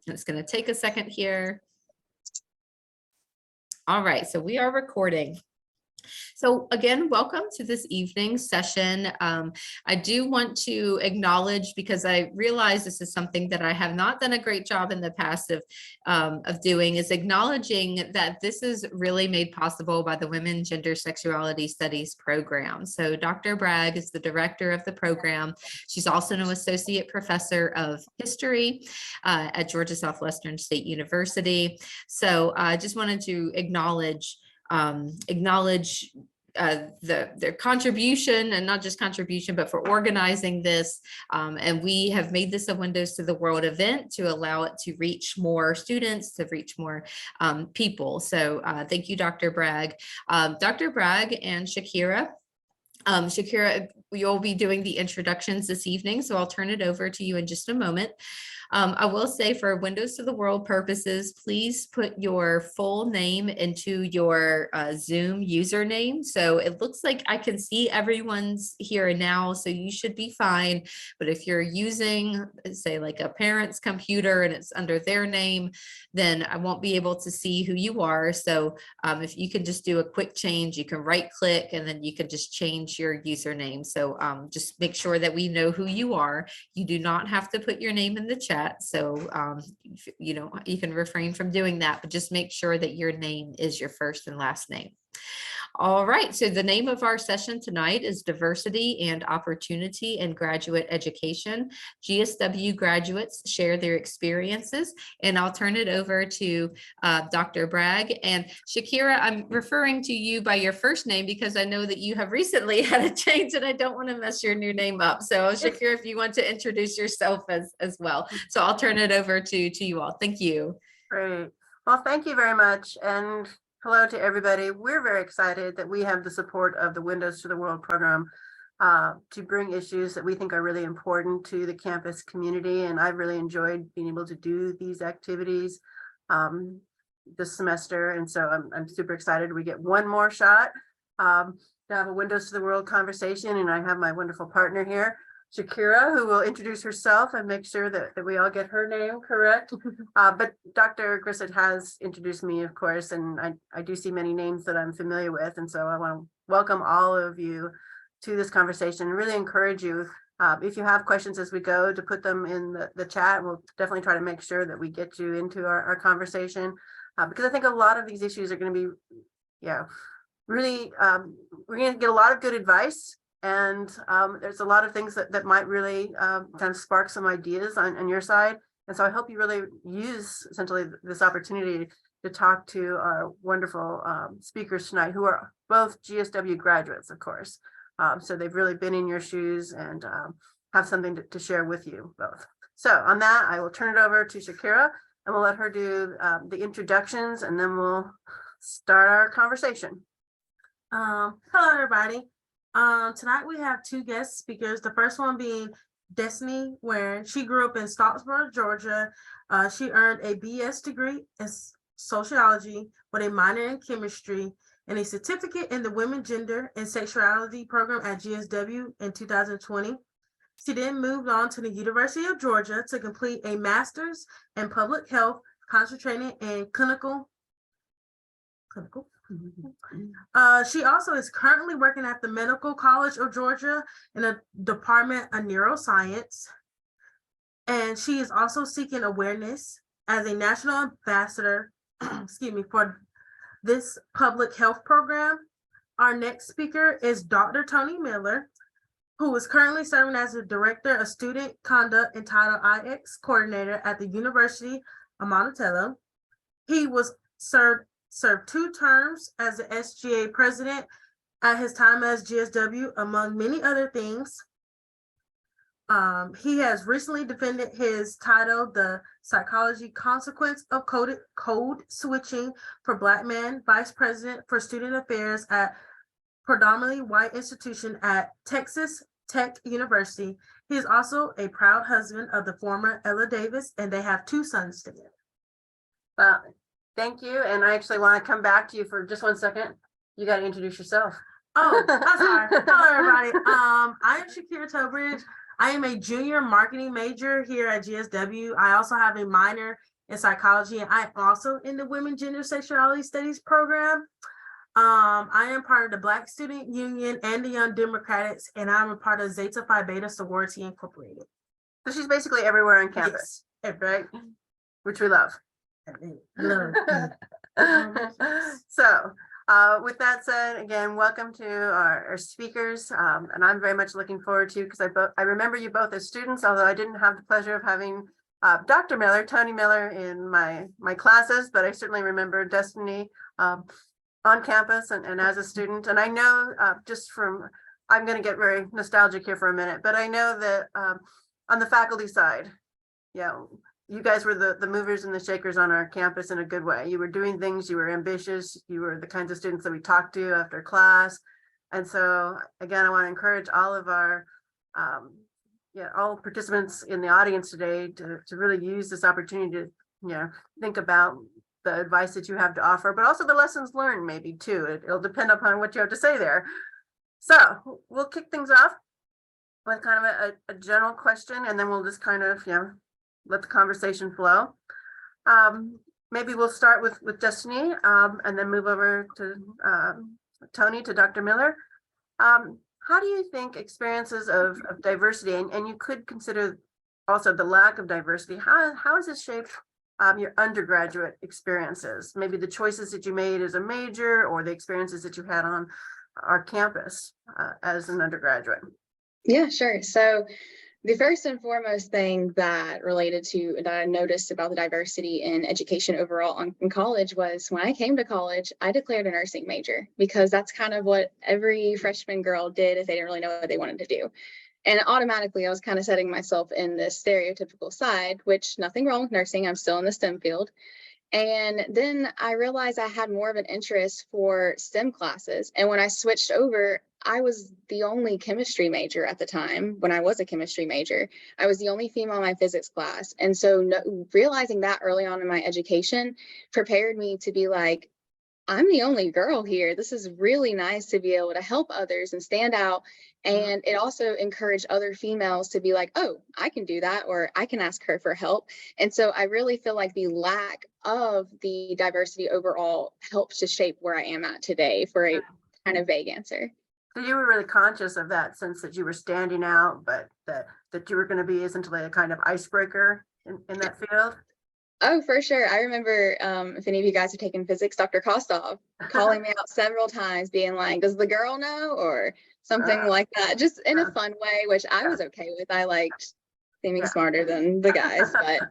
It's going to take a second here. All right, so we are recording. So again, welcome to this evening's session. I do want to acknowledge, because I realize this is something that I have not done a great job in the past of doing, is acknowledging that this is really made possible by the Women, Gender, Sexuality Studies program. So Dr. Bragg is the director of the program. She's also an associate professor of history at Georgia Southwestern State University. So I just wanted to acknowledge their contribution, and not just contribution, but for organizing this. And we have made this a Windows to the World event to allow it to reach more students, to reach more people. So thank you, Dr. Bragg. Dr. Bragg and Shakira. Shakira, you'll be doing the introductions this evening, so I'll turn it over to you in just a moment. I will say, for Windows to the World purposes, please put your full name into your Zoom username. So it looks like I can see everyone's here and now, so you should be fine. But if you're using, say, like a parent's computer and it's under their name, then I won't be able to see who you are. So if you can just do a quick change, you can right click and then you can just change your username. So just make sure that we know who you are. You do not have to put your name in the chat. So, you know, you can refrain from doing that, but just make sure that your name is your first and last name. All right, so the name of our session tonight is Diversity and Opportunity in Graduate Education. GSW graduates share their experiences, and I'll turn it over to Dr. Bragg. And Shakira, I'm referring to you by your first name because I know that you have recently had a change and I don't want to mess your new name up. So Shakira, if you want to introduce yourself as well. So I'll turn it over to you all. Thank you. Great. Well, thank you very much. And hello to everybody. We're very excited that we have the support of the Windows to the World program to bring issues that we think are really important to the campus community. And I've really enjoyed being able to do these activities this semester. And so I'm super excited. We get one more shot to have a Windows to the World conversation. And I have my wonderful partner here, Shakira, who will introduce herself and make sure that we all get her name correct. But Dr. Grissett has introduced me, of course, and I do see many names that I'm familiar with. And so I want to welcome all of you to this conversation and really encourage you, if you have questions as we go, to put them in the chat. We'll definitely try to make sure that we get you into our conversation, because I think a lot of these issues are going to be, really, we're going to get a lot of good advice. And there's a lot of things that might really kind of spark some ideas on your side. And so I hope you really use essentially this opportunity to talk to our wonderful speakers tonight, who are both GSW graduates, of course. So they've really been in your shoes and have something to share with you both. So on that, I will turn it over to Shakira and we'll let her do the introductions, and then we'll start our conversation. Hello, everybody. Tonight we have two guest speakers. The first one being Destiny Ware. She grew up in Stocksboro, Georgia. She earned a BS degree in sociology with a minor in chemistry and a certificate in the Women, Gender, and Sexuality program at GSW in 2020. She then moved on to the University of Georgia to complete a master's in public health, concentrating in clinical. She also is currently working at the Medical College of Georgia in the Department of Neuroscience. And she is also seeking awareness as a national ambassador, for this public health program. Our next speaker is Dr. Tony Miller, who is currently serving as the Director of Student Conduct and Title IX Coordinator at the University of Monticello. He was served 2 terms as the SGA president at his time as GSW, among many other things. He has recently defended his title, The Psychology Consequence of Code Switching for Black Men, Vice President for Student Affairs at predominantly white institution at Texas Tech University. He is also a proud husband of the former Ella Davis, and they have 2 sons together. Thank you. And I actually want to come back to you for just 1 second. You got to introduce yourself. Oh, I'm sorry. Hello, everybody. I am Shakira Tobridge. I am a junior marketing major here at GSW. I also have a minor in psychology, and I'm also in the Women, Gender, Sexuality Studies program. I am part of the Black Student Union and the Young Democrats, and I'm a part of Zeta Phi Beta Sorority Incorporated. So she's basically everywhere on campus, right? Which we love. Love. So, with that said, again, welcome to our speakers, and I'm very much looking forward to, because I remember you both as students, although I didn't have the pleasure of having Dr. Miller, Tony Miller, in my classes, but I certainly remember Destiny on campus and as a student. And I know just from, I'm going to get very nostalgic here for a minute, but I know that on the faculty side, yeah, you guys were the movers and the shakers on our campus in a good way. You were doing things, you were ambitious, you were the kinds of students that we talked to after class. And so again, I want to encourage all of our all participants in the audience today to really use this opportunity to think about the advice that you have to offer, but also the lessons learned maybe too. It'll depend upon what you have to say there. So we'll kick things off with kind of a general question, and then we'll just kind of let the conversation flow. Maybe we'll start with Destiny, and then move over to Tony, to Dr. Miller. How do you think experiences of diversity, and you could consider also the lack of diversity, how has this shaped your undergraduate experiences, maybe the choices that you made as a major, or the experiences that you had on our campus as an undergraduate? Yeah, sure. So the first and foremost thing that I noticed about the diversity in education overall in college was when I came to college, I declared a nursing major, because that's kind of what every freshman girl did if they didn't really know what they wanted to do. And automatically I was kind of setting myself in this stereotypical side, which nothing wrong with nursing. I'm still in the STEM field. And then I realized I had more of an interest for STEM classes. And when I switched over, I was the only chemistry major at the time. When I was a chemistry major, I was the only female in my physics class. And so realizing that early on in my education prepared me to be like, I'm the only girl here. This is really nice to be able to help others and stand out. And it also encouraged other females to be like, oh, I can do that, or I can ask her for help. And so I really feel like the lack of the diversity overall helps to shape where I am at today, for a kind of vague answer. So you were really conscious of that sense that you were standing out, but that you were going to be essentially a kind of icebreaker in that field? Oh, for sure. I remember if any of you guys have taken physics, Dr. Kostov calling me out several times, being like, does the girl know? Or something like that, just in a fun way, which I was okay with. I liked seeming smarter than the guys, but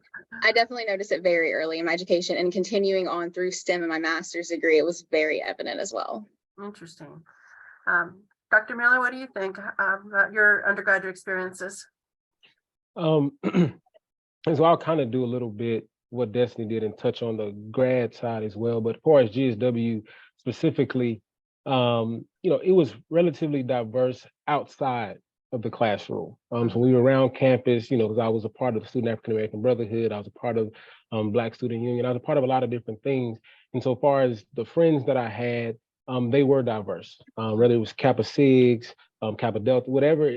I definitely noticed it very early in my education, and continuing on through STEM and my master's degree, it was very evident as well. Interesting. Dr. Miller, what do you think about your undergraduate experiences? So I'll kind of do a little bit what Destiny did and touch on the grad side as well. But as far as GSW specifically, it was relatively diverse outside of the classroom. So we were around campus, because I was a part of the Student African American Brotherhood, I was a part of Black Student Union, I was a part of a lot of different things. And so far as the friends that I had, they were diverse, whether it was Kappa Sigs, Kappa Delta, whatever,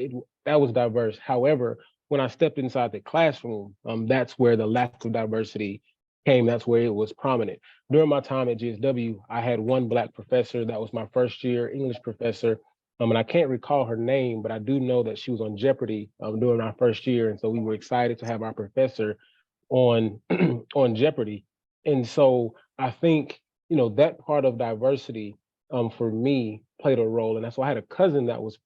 that was diverse. However, when I stepped inside the classroom, that's where the lack of diversity came. That's where it was prominent. During my time at GSW, I had one Black professor that was my first year English professor. And I can't recall her name, but I do know that she was on Jeopardy during our first year. And so we were excited to have our professor on, on Jeopardy. And so I think, that part of diversity for me played a role. And that's why I had a cousin that was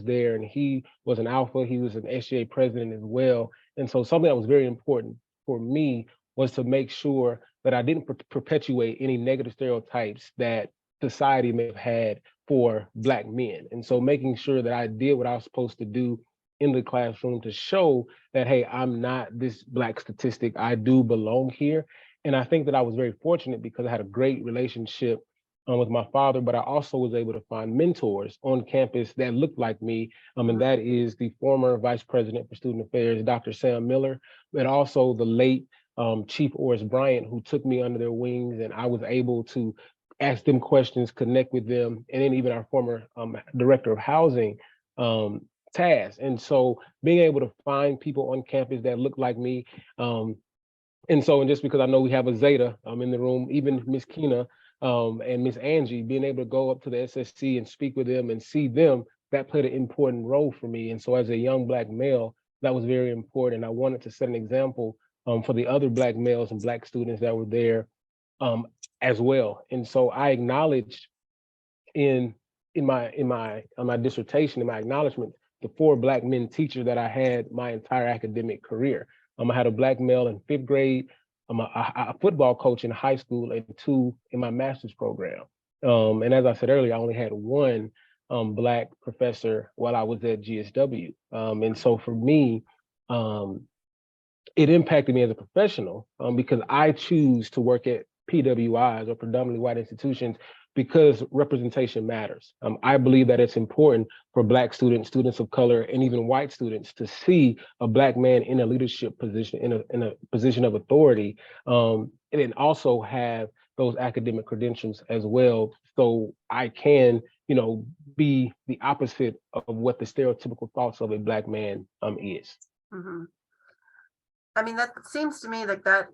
there, and he was an alpha. He was an SGA president as well. And so something that was very important for me was to make sure that I didn't perpetuate any negative stereotypes that society may have had for Black men. And so making sure that I did what I was supposed to do in the classroom to show that, hey, I'm not this Black statistic. I do belong here. And I think that I was very fortunate because I had a great relationship with my father, but I also was able to find mentors on campus that looked like me. And that is the former Vice President for Student Affairs, Dr. Sam Miller, but also the late Chief Oris Bryant, who took me under their wings, and I was able to ask them questions, connect with them, and then even our former Director of Housing, Taz. And so being able to find people on campus that looked like me, And so, and just because I know we have a Zeta in the room, even Miss Kina and Miss Angie, being able to go up to the SSC and speak with them and see them, that played an important role for me. And so as a young Black male, that was very important. I wanted to set an example for the other Black males and Black students that were there as well. And so I acknowledged in my dissertation, in my acknowledgement, the 4 Black men teachers that I had my entire academic career. I had a Black male in 5th grade. I'm a football coach in high school and 2 in my master's program. And as I said earlier, I only had 1 Black professor while I was at GSW. And so for me, it impacted me as a professional because I choose to work at PWIs or predominantly white institutions because representation matters. I believe that it's important for Black students, students of color, and even white students to see a Black man in a leadership position, in a position of authority, and then also have those academic credentials as well, so I can, be the opposite of what the stereotypical thoughts of a Black man is. Mm-hmm. I mean, that seems to me like that,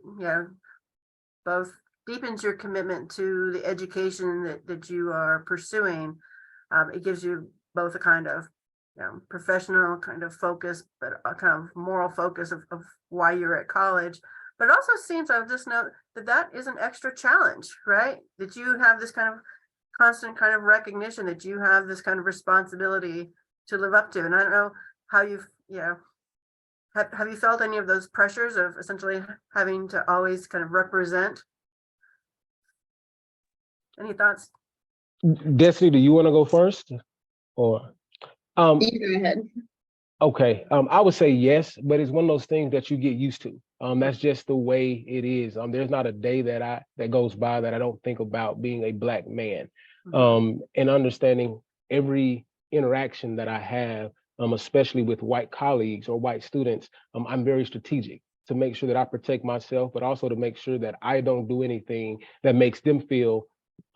both deepens your commitment to the education that you are pursuing. It gives you both a kind of professional kind of focus, but a kind of moral focus of why you're at college. But it also seems, I'll just note that is an extra challenge, right? That you have this kind of constant kind of recognition that you have this kind of responsibility to live up to. And I don't know how you've, have you felt any of those pressures of essentially having to always kind of represent? Any thoughts? Destiny, do you want to go first? Or You go ahead. Okay, I would say yes, but it's one of those things that you get used to. That's just the way it is. There's not a day that goes by that I don't think about being a Black man, and understanding every interaction that I have, especially with white colleagues or white students. I'm very strategic to make sure that I protect myself, but also to make sure that I don't do anything that makes them feel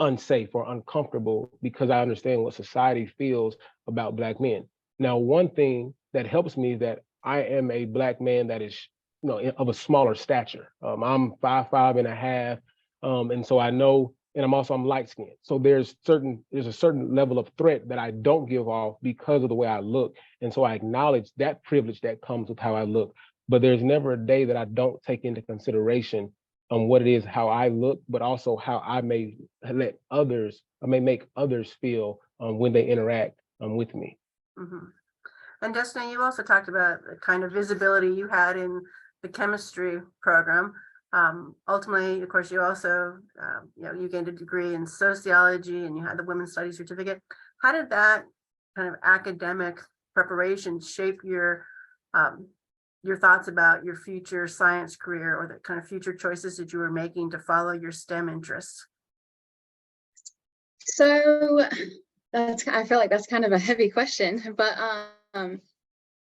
unsafe or uncomfortable, because I understand what society feels about Black men. Now, one thing that helps me is that I am a Black man that is, of a smaller stature. I'm 5'5.5", and so I know, and I'm light skinned. So there's a certain level of threat that I don't give off because of the way I look, and so I acknowledge that privilege that comes with how I look. But there's never a day that I don't take into consideration what it is, how I look, but also how I may make others feel when they interact with me. Mm-hmm. And Destiny, you also talked about the kind of visibility you had in the chemistry program. Ultimately, of course, you also, you gained a degree in sociology and you had the women's studies certificate. How did that kind of academic preparation shape your thoughts about your future science career, or the kind of future choices that you were making to follow your STEM interests? So I feel like that's kind of a heavy question, but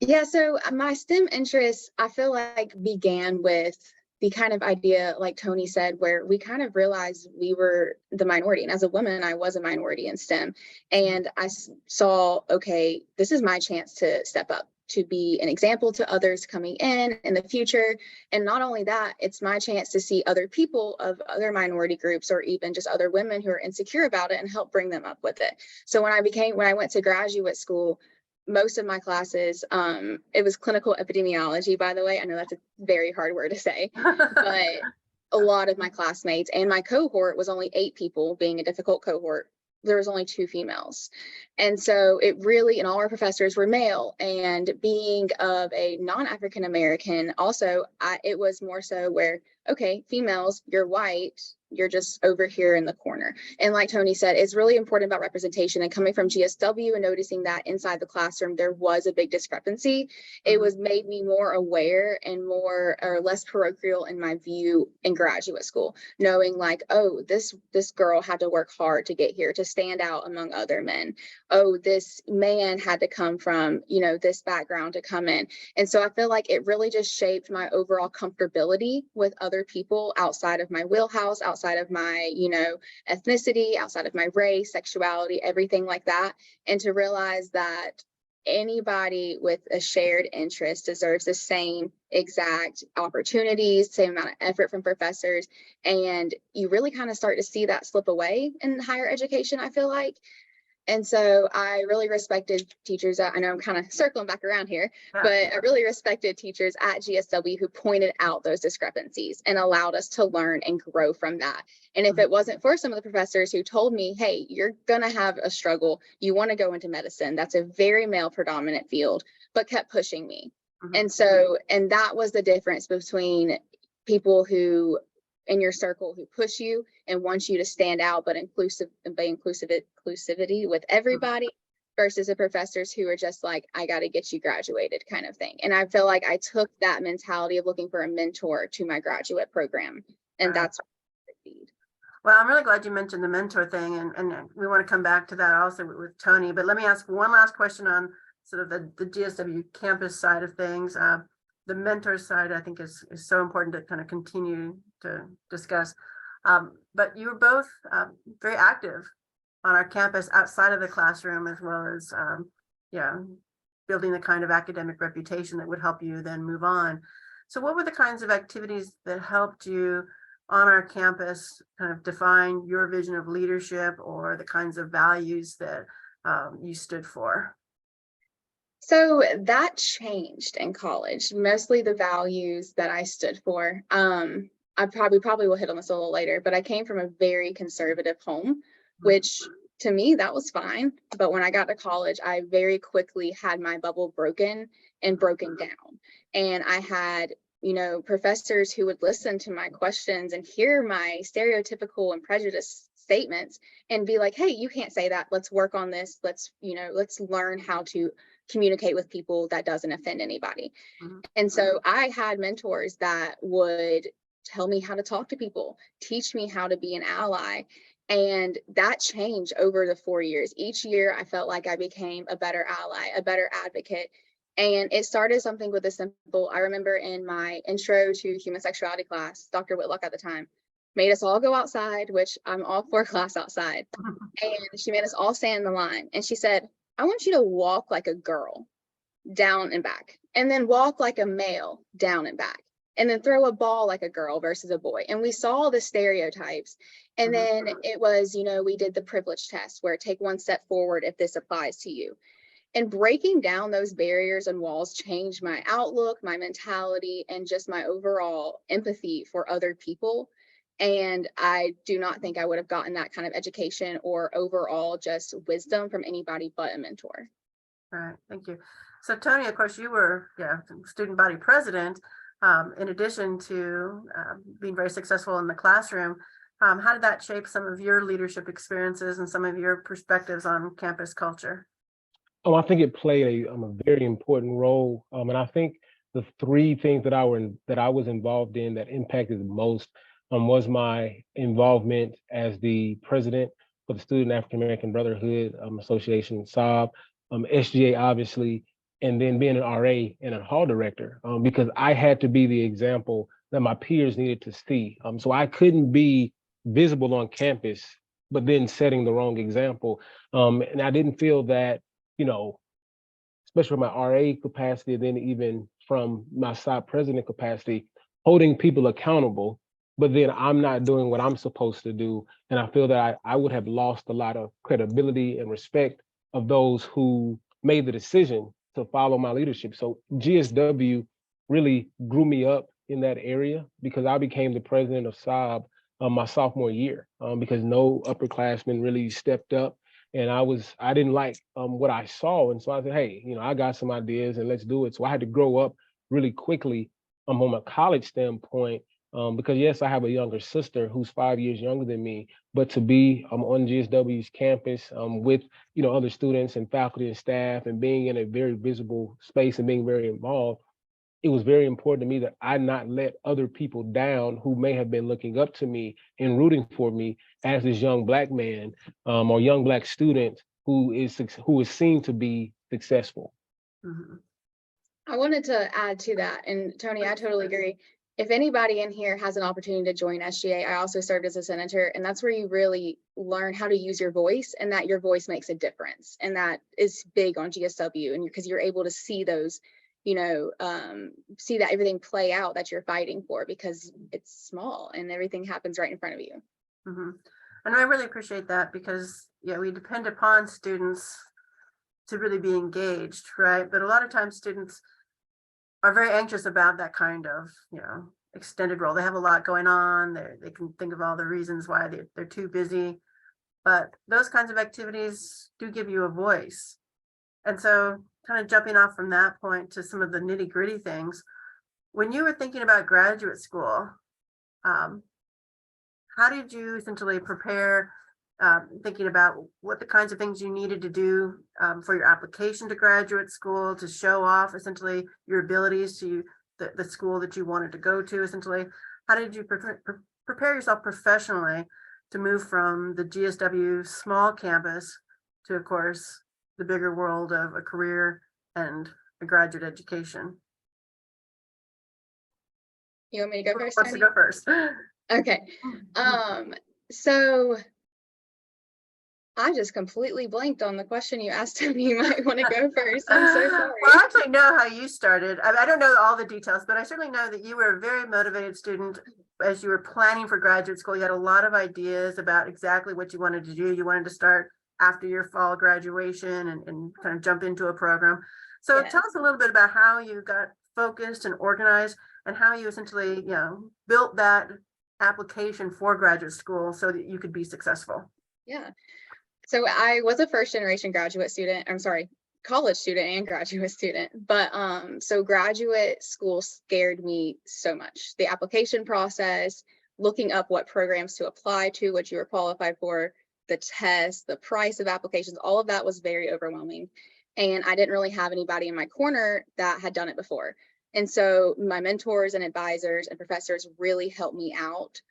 yeah, so my STEM interests, I feel like, began with the kind of idea, like Tony said, where we kind of realized we were the minority. And as a woman, I was a minority in STEM. And I saw, okay, this is my chance to step up, to be an example to others coming in the future. And not only that, it's my chance to see other people of other minority groups, or even just other women who are insecure about it, and help bring them up with it. So when I went to graduate school, most of my classes, it was clinical epidemiology, by the way. I know that's a very hard word to say, but a lot of my classmates and my cohort was only 8 people, being a difficult cohort. There was only 2 females. And so it really, and all our professors were male, and being of a non-African American, also, it was more so where, okay, females, you're white, you're just over here in the corner. And like Tony said, it's really important about representation, and coming from GSW and noticing that inside the classroom, there was a big discrepancy. It was made me more aware and more or less parochial in my view in graduate school, knowing like, oh, this girl had to work hard to get here, to stand out among other men. Oh, this man had to come from, this background to come in. And so I feel like it really just shaped my overall comfortability with other people outside of my wheelhouse, outside of my, ethnicity, outside of my race, sexuality, everything like that. And to realize that anybody with a shared interest deserves the same exact opportunities, same amount of effort from professors. And you really kind of start to see that slip away in higher education, I feel like. And so I really respected teachers. I know I'm kind of circling back around here, but I really respected teachers at GSW who pointed out those discrepancies and allowed us to learn and grow from that. And if it wasn't for some of the professors who told me, hey, you're going to have a struggle, you want to go into medicine, that's a very male predominant field, but kept pushing me. And so, and that was the difference between people who in your circle who push you and want you to stand out, but inclusivity with everybody, versus the professors who are just like, I got to get you graduated kind of thing. And I feel like I took that mentality of looking for a mentor to my graduate program. And that's what I did. Well, I'm really glad you mentioned the mentor thing, and we want to come back to that also with Tony. But let me ask one last question on sort of the GSW campus side of things. The mentor side, I think, is so important to kind of continue to discuss. But you were both very active on our campus outside of the classroom, as well as building the kind of academic reputation that would help you then move on. So what were the kinds of activities that helped you on our campus kind of define your vision of leadership, or the kinds of values that you stood for? So that changed in college, mostly the values that I stood for. I probably will hit on this a little later, but I came from a very conservative home, which to me, that was fine. But when I got to college, I very quickly had my bubble broken down. And I had, professors who would listen to my questions and hear my stereotypical and prejudiced statements and be like, hey, you can't say that. Let's work on this. Let's learn how to communicate with people that doesn't offend anybody. And so I had mentors that would tell me how to talk to people, teach me how to be an ally. And that changed over the 4 years. Each year, I felt like I became a better ally, a better advocate. And it started something with a simple, I remember in my intro to human sexuality class, Dr. Whitlock at the time made us all go outside, which I'm all for class outside. And she made us all stand in the line. And she said, I want you to walk like a girl down and back, and then walk like a male down and back, and then throw a ball like a girl versus a boy. And we saw the stereotypes. And then it was, we did the privilege test where take one step forward if this applies to you. And breaking down those barriers and walls changed my outlook, my mentality, and just my overall empathy for other people. And I do not think I would have gotten that kind of education or overall just wisdom from anybody but a mentor. All right, thank you. So Tony, of course, you were student body president. In addition to being very successful in the classroom, how did that shape some of your leadership experiences and some of your perspectives on campus culture? Oh, I think it played a very important role. And I think the three things that I was involved in that impacted the most was my involvement as the president for the Student African American Brotherhood Association, SOB, SGA, obviously, and then being an RA and a hall director, because I had to be the example that my peers needed to see. So I couldn't be visible on campus, but then setting the wrong example. And I didn't feel that, especially from my RA capacity, and then even from my SOB president capacity, holding people accountable, but then I'm not doing what I'm supposed to do. And I feel that I would have lost a lot of credibility and respect of those who made the decision to follow my leadership. So GSW really grew me up in that area, because I became the president of SOB my sophomore year, because no upperclassmen really stepped up. And I didn't like what I saw. And so I said, hey, I got some ideas and let's do it. So I had to grow up really quickly from a college standpoint, because yes, I have a younger sister who's 5 years younger than me, but to be on GSW's campus with other students and faculty and staff, and being in a very visible space and being very involved, it was very important to me that I not let other people down who may have been looking up to me and rooting for me as this young Black man or young Black student who is seen to be successful. I wanted to add to that, and Tony, I totally agree. if anybody in here has an opportunity to join SGA, I also served as a senator, and that's where you really learn how to use your voice, and that your voice makes a difference. And that is big on GSW, and because you're able to see those, you know, see that everything play out that you're fighting for, because it's small and everything happens right in front of you. Mm-hmm. And I really appreciate that, because yeah, we depend upon students to really be engaged, right? But a lot of times students are very anxious about that kind of, you know, extended role. They have a lot going on. They can think of all the reasons why they're too busy. But those kinds of activities do give you a voice. And so kind of jumping off from that point to some of the nitty gritty things, when you were thinking about graduate school, how did you essentially prepare, thinking about what the kinds of things you needed to do for your application to graduate school to show off essentially your abilities to the school that you wanted to go to? Essentially, how did you prepare yourself professionally to move from the GSW small campus to, of course, the bigger world of a career and a graduate education? You want me to go first? Who wants to go first? Okay. So I just completely blanked on the question you asked me. You might want to go first. I'm so sorry. Well, I actually know how you started. I don't know all the details, but I certainly know that you were a very motivated student as you were planning for graduate school. You had a lot of ideas about exactly what you wanted to do. You wanted to start after your fall graduation and kind of jump into a program. So Yes. tell us a little bit about how you got focused and organized, and how you essentially, you know, built that application for graduate school so that you could be successful. Yeah. So I was a first generation graduate student. I'm sorry, college student and graduate student. But so graduate school scared me so much. The application process, looking up what programs to apply to, what you were qualified for, the test, the price of applications, all of that was very overwhelming. And I didn't really have anybody in my corner that had done it before. And so my mentors and advisors and professors really helped me out.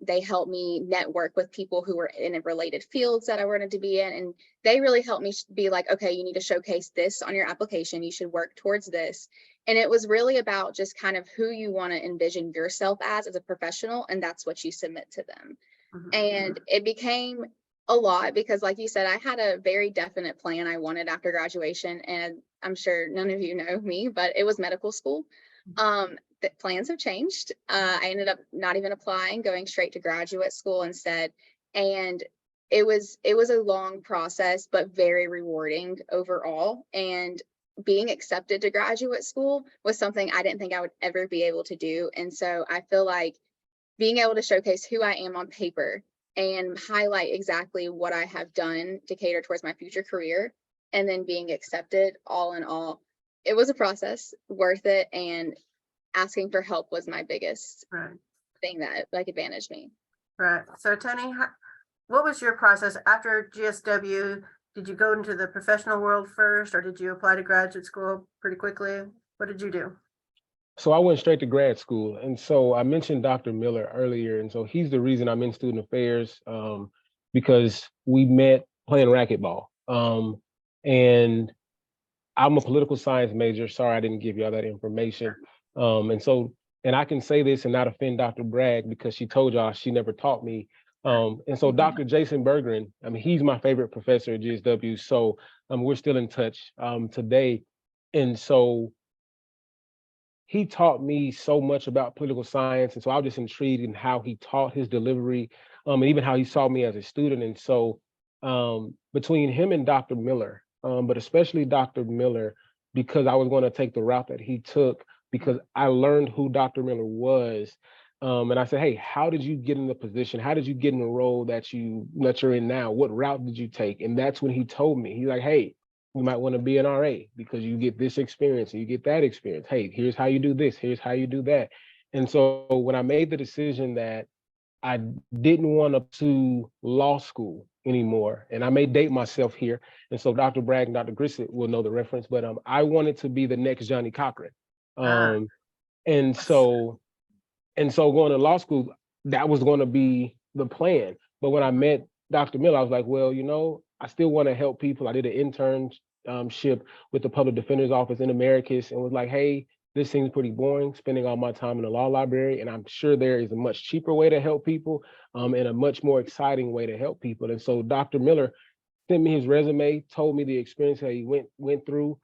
They helped me network with people who were in related fields that I wanted to be in. And they really helped me be like, okay, you need to showcase this on your application. You should work towards this. And it was really about just kind of who you want to envision yourself as a professional. And that's what you submit to them. Mhm. And it became a lot because, like you said, I had a very definite plan I wanted after graduation. And I'm sure none of you know me, but it was medical school. The plans have changed. I ended up not even applying, going straight to graduate school instead. And it was a long process, but very rewarding overall. And being accepted to graduate school was something I didn't think I would ever be able to do. And so I feel like being able to showcase who I am on paper and highlight exactly what I have done to cater towards my future career, and then being accepted, all in all, it was a process, worth it. And asking for help was my biggest thing that like advantaged me. Right. So Tony, what was your process after GSW? Did you go into the professional world first, or did you apply to graduate school pretty quickly? What did you do? So I went straight to grad school. And so I mentioned Dr. Miller earlier. And so he's the reason I'm in student affairs, because we met playing racquetball. And I'm a political science major. Sorry, I didn't give you all that information. And I can say this and not offend Dr. Bragg, because she told y'all she never taught me. And so Dr. Jason Bergeron, I mean, he's my favorite professor at GSW. So we're still in touch today. And so he taught me so much about political science. And so I was just intrigued in how he taught, his delivery, and even how he saw me as a student. And so between him and Dr. Miller, but especially Dr. Miller, because I was going to take the route that he took, because I learned who Dr. Miller was. And I said, hey, how did you get in the position? How did you get in the role that you're in now? What route did you take? And that's when he told me, he's like, hey, you might want to be an RA because you get this experience and you get that experience. Hey, here's how you do this. Here's how you do that. And so when I made the decision that I didn't want to pursue law school anymore, and I may date myself here, and so Dr. Bragg and Dr. Grissett will know the reference, but I wanted to be the next Johnny Cochran. And so going to law school, that was going to be the plan. But when I met Dr. Miller, I was like, well, you know, I still want to help people. I did an internship with the Public Defender's Office in Americus and was like, hey, this seems pretty boring, spending all my time in the law library, and I'm sure there is a much cheaper way to help people, and a much more exciting way to help people. And so Dr. Miller sent me his resume, told me the experience that he went through,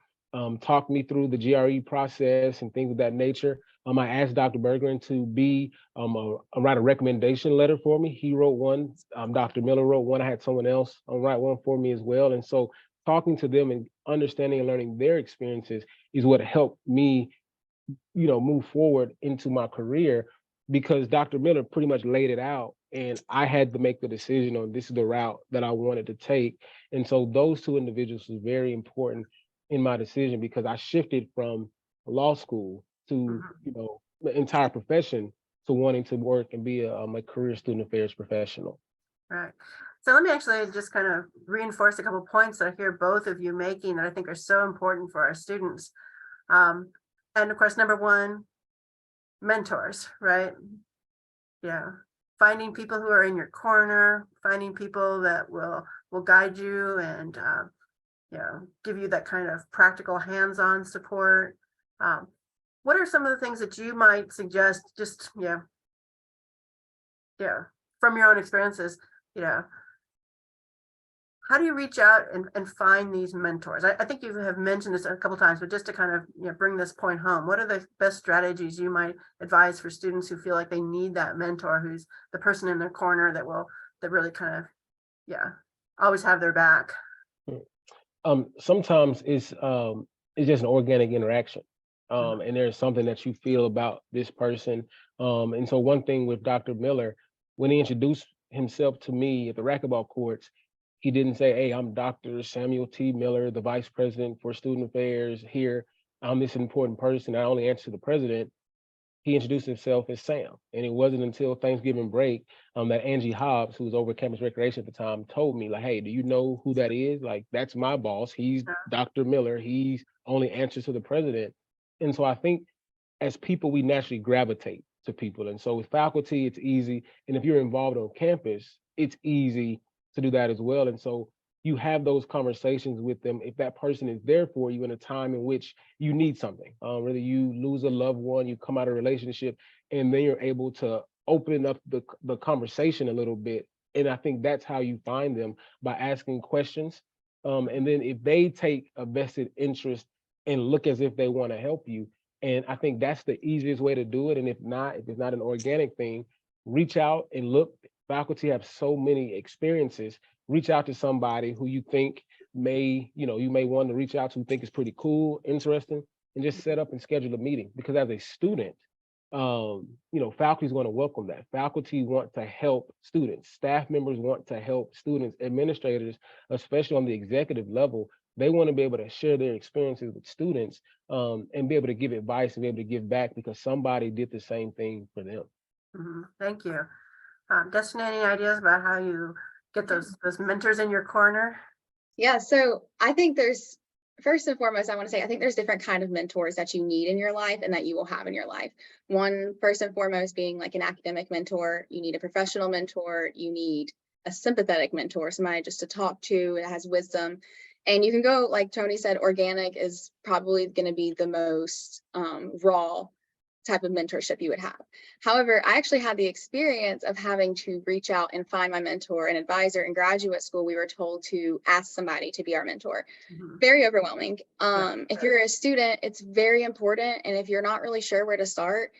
talked me through the GRE process and things of that nature. I asked Dr. Bergeron to write a recommendation letter for me. He wrote one. Dr. Miller wrote one. I had someone else write one for me as well. And so talking to them and understanding and learning their experiences is what helped me, move forward into my career, because Dr. Miller pretty much laid it out and I had to make the decision on this is the route that I wanted to take. And so those two individuals was very important in my decision, because I shifted from law school to, the entire profession, to wanting to work and be a career student affairs professional. Right. So let me actually just kind of reinforce a couple of points that I hear both of you making that I think are so important for our students. And of course, number one, mentors, right? Yeah. Finding people who are in your corner, finding people that will guide you and give you that kind of practical hands-on support. What are some of the things that you might suggest, just from your own experiences, how do you reach out and find these mentors? I think you have mentioned this a couple of times, but just to kind of bring this point home, what are the best strategies you might advise for students who feel like they need that mentor, who's the person in their corner that really kind of always have their back? Sometimes it's just an organic interaction, and there's something that you feel about this person. And so one thing with Dr. Miller, when he introduced himself to me at the racquetball courts, he didn't say, "Hey, I'm Dr. Samuel T. Miller, the Vice President for Student Affairs here. I'm this important person. I only answer to the president." He introduced himself as Sam. And it wasn't until Thanksgiving break that Angie Hobbs, who was over campus recreation at the time, told me, like, "Hey, do you know who that is? Like, that's my boss. He's Dr. Miller. He's only answers to the president." And so I think as people, we naturally gravitate to people. And so with faculty, it's easy. And if you're involved on campus, it's easy to do that as well. And so you have those conversations with them if that person is there for you in a time in which you need something. Whether you lose a loved one, you come out of a relationship, and then you're able to open up the conversation a little bit. And I think that's how you find them, by asking questions. And then if they take a vested interest and look as if they want to help you, and I think that's the easiest way to do it. And if it's not an organic thing, reach out and look. Faculty have so many experiences. Reach out to somebody who you think you may want to reach out to, think is pretty cool, interesting, and just set up and schedule a meeting. Because as a student, faculty is going to welcome that. Faculty want to help students. Staff members want to help students. Administrators, especially on the executive level, they want to be able to share their experiences with students, and be able to give advice and be able to give back because somebody did the same thing for them. Thank you. Destiny, any ideas about how you get those mentors in your corner? Yeah, so I think there's, first and foremost, I want to say, I think there's different kind of mentors that you need in your life and that you will have in your life. One, first and foremost, being like an academic mentor. You need a professional mentor. You need a sympathetic mentor, somebody just to talk to that has wisdom. And you can go, like Tony said, organic is probably going to be the most raw type of mentorship you would have. However, I actually had the experience of having to reach out and find my mentor and advisor. In graduate school, we were told to ask somebody to be our mentor. Very overwhelming. If you're a student, it's very important. And if you're not really sure where to start,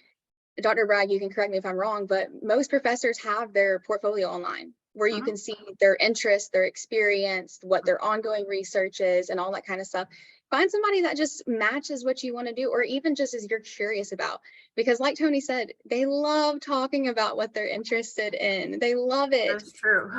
Dr. Bragg, you can correct me if I'm wrong, but most professors have their portfolio online where you can see their interests, their experience, what their ongoing research is, and all that kind of stuff. Find somebody that just matches what you want to do, or even just as you're curious about, because like Tony said, they love talking about what they're interested in. They love it. That's true.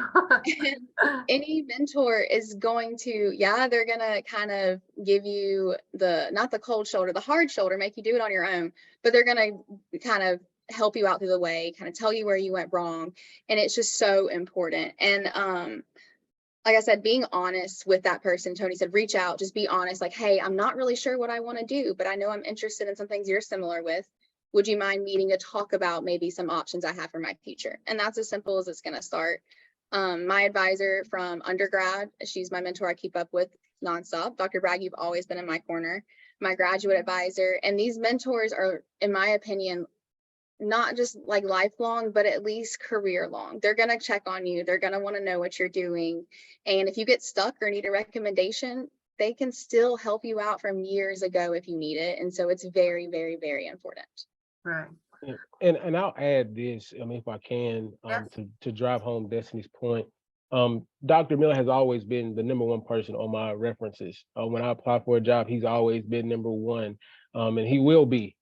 Any mentor is going to, they're going to kind of give you not the cold shoulder, the hard shoulder, make you do it on your own, but they're going to kind of help you out through the way, kind of tell you where you went wrong. And it's just so important. And like I said, being honest with that person. Tony said, reach out, just be honest. Like, hey, I'm not really sure what I want to do, but I know I'm interested in some things you're similar with. Would you mind meeting to talk about maybe some options I have for my future? And that's as simple as it's going to start. My advisor from undergrad, she's my mentor I keep up with nonstop. Dr. Bragg, you've always been in my corner. my graduate advisor. And these mentors are, in my opinion, not just like lifelong, but at least career long. They're going to check on you. They're going to want to know what you're doing. And if you get stuck or need a recommendation, they can still help you out from years ago if you need it. And so it's very, very, very important. Right. And I'll add this, if I can, Yes. to drive home Destiny's point. Dr. Miller has always been the #1 person on my references. When I apply for a job, he's always been #1, and he will be.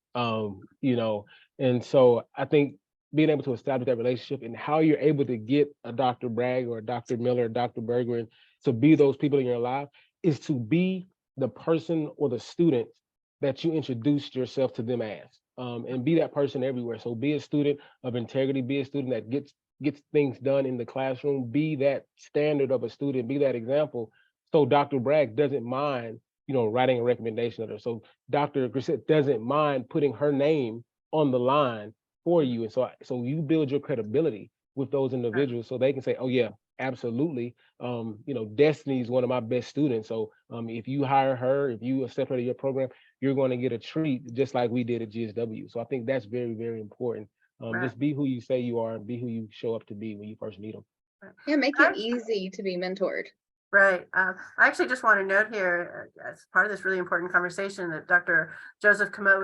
And so I think being able to establish that relationship and how you're able to get a Dr. Bragg or a Dr. Miller or Dr. Bergman to be those people in your life is to be the person or the student that you introduced yourself to them as, and be that person everywhere. So be a student of integrity, be a student that gets things done in the classroom, be that standard of a student, be that example. So Dr. Bragg doesn't mind, writing a recommendation letter. So Dr. Grissett doesn't mind putting her name on the line for you. And so you build your credibility with those individuals so they can say, oh yeah, absolutely. Destiny is one of my best students. So if you hire her, if you accept her to your program, you're going to get a treat just like we did at GSW. So I think that's very, very important. Just be who you say you are and be who you show up to be when you first meet them. Yeah, make it easy to be mentored. Right. I actually just want to note here, as part of this really important conversation, that Dr. Joseph Camo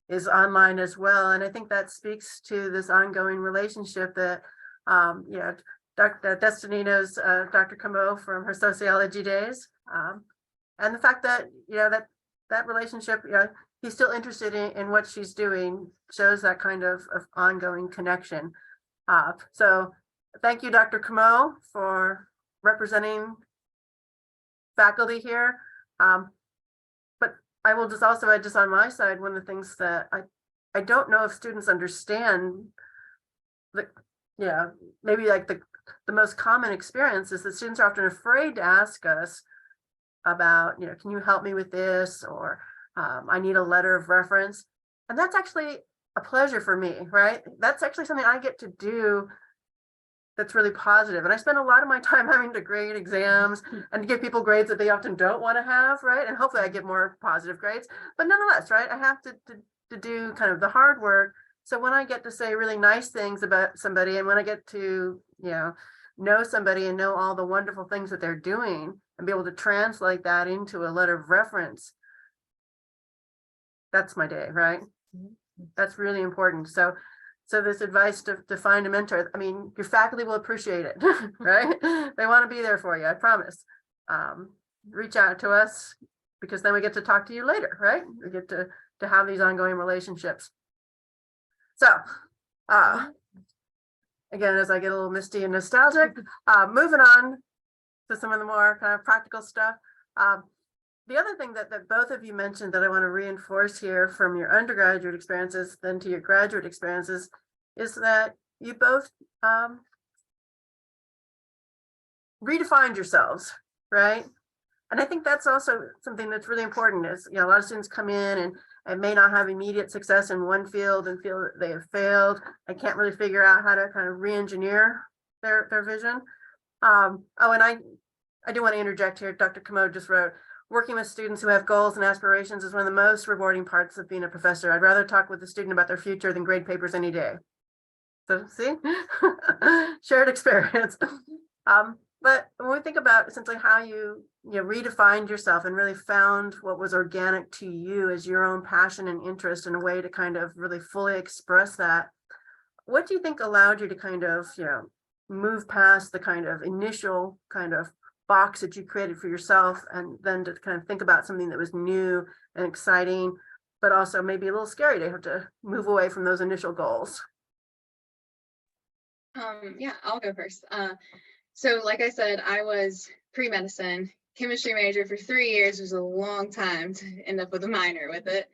is online as well. And I think that speaks to this ongoing relationship that, Dr. Destiny knows Dr. Camo from her sociology days. And the fact that, that relationship, he's still interested in what she's doing shows that kind of ongoing connection. So thank you, Dr. Camo, for representing faculty here. But I will just also add, just on my side, one of the things that I don't know if students understand, maybe like the most common experience is that students are often afraid to ask us about, can you help me with this? Or I need a letter of reference. And that's actually a pleasure for me, right? That's actually something I get to do that's really positive. And I spend a lot of my time having to grade exams and to give people grades that they often don't want to have, right? And hopefully I get more positive grades, but nonetheless, right? I have to do kind of the hard work. So when I get to say really nice things about somebody, and when I get to, know somebody and know all the wonderful things that they're doing and be able to translate that into a letter of reference, that's my day, right? That's really important. So this advice to find a mentor, your faculty will appreciate it, right? They want to be there for you, I promise. Reach out to us, because then we get to talk to you later, right? We get to have these ongoing relationships. So, again, as I get a little misty and nostalgic, moving on to some of the more kind of practical stuff. The other thing that both of you mentioned that I want to reinforce here from your undergraduate experiences then to your graduate experiences is that you both redefined yourselves, right? And I think that's also something that's really important is, a lot of students come in and may not have immediate success in one field and feel that they have failed. I can't really figure out how to kind of re-engineer their vision. And I do want to interject here. Dr. Camo just wrote, working with students who have goals and aspirations is one of the most rewarding parts of being a professor. I'd rather talk with a student about their future than grade papers any day. So see, shared experience. But when we think about essentially how you redefined yourself and really found what was organic to you as your own passion and interest in a way to kind of really fully express that, what do you think allowed you to kind of, move past the kind of initial kind of box that you created for yourself and then to kind of think about something that was new and exciting, but also maybe a little scary to have to move away from those initial goals? Yeah, I'll go first. So like I said, I was pre-medicine, chemistry major for 3 years. It was a long time to end up with a minor with it.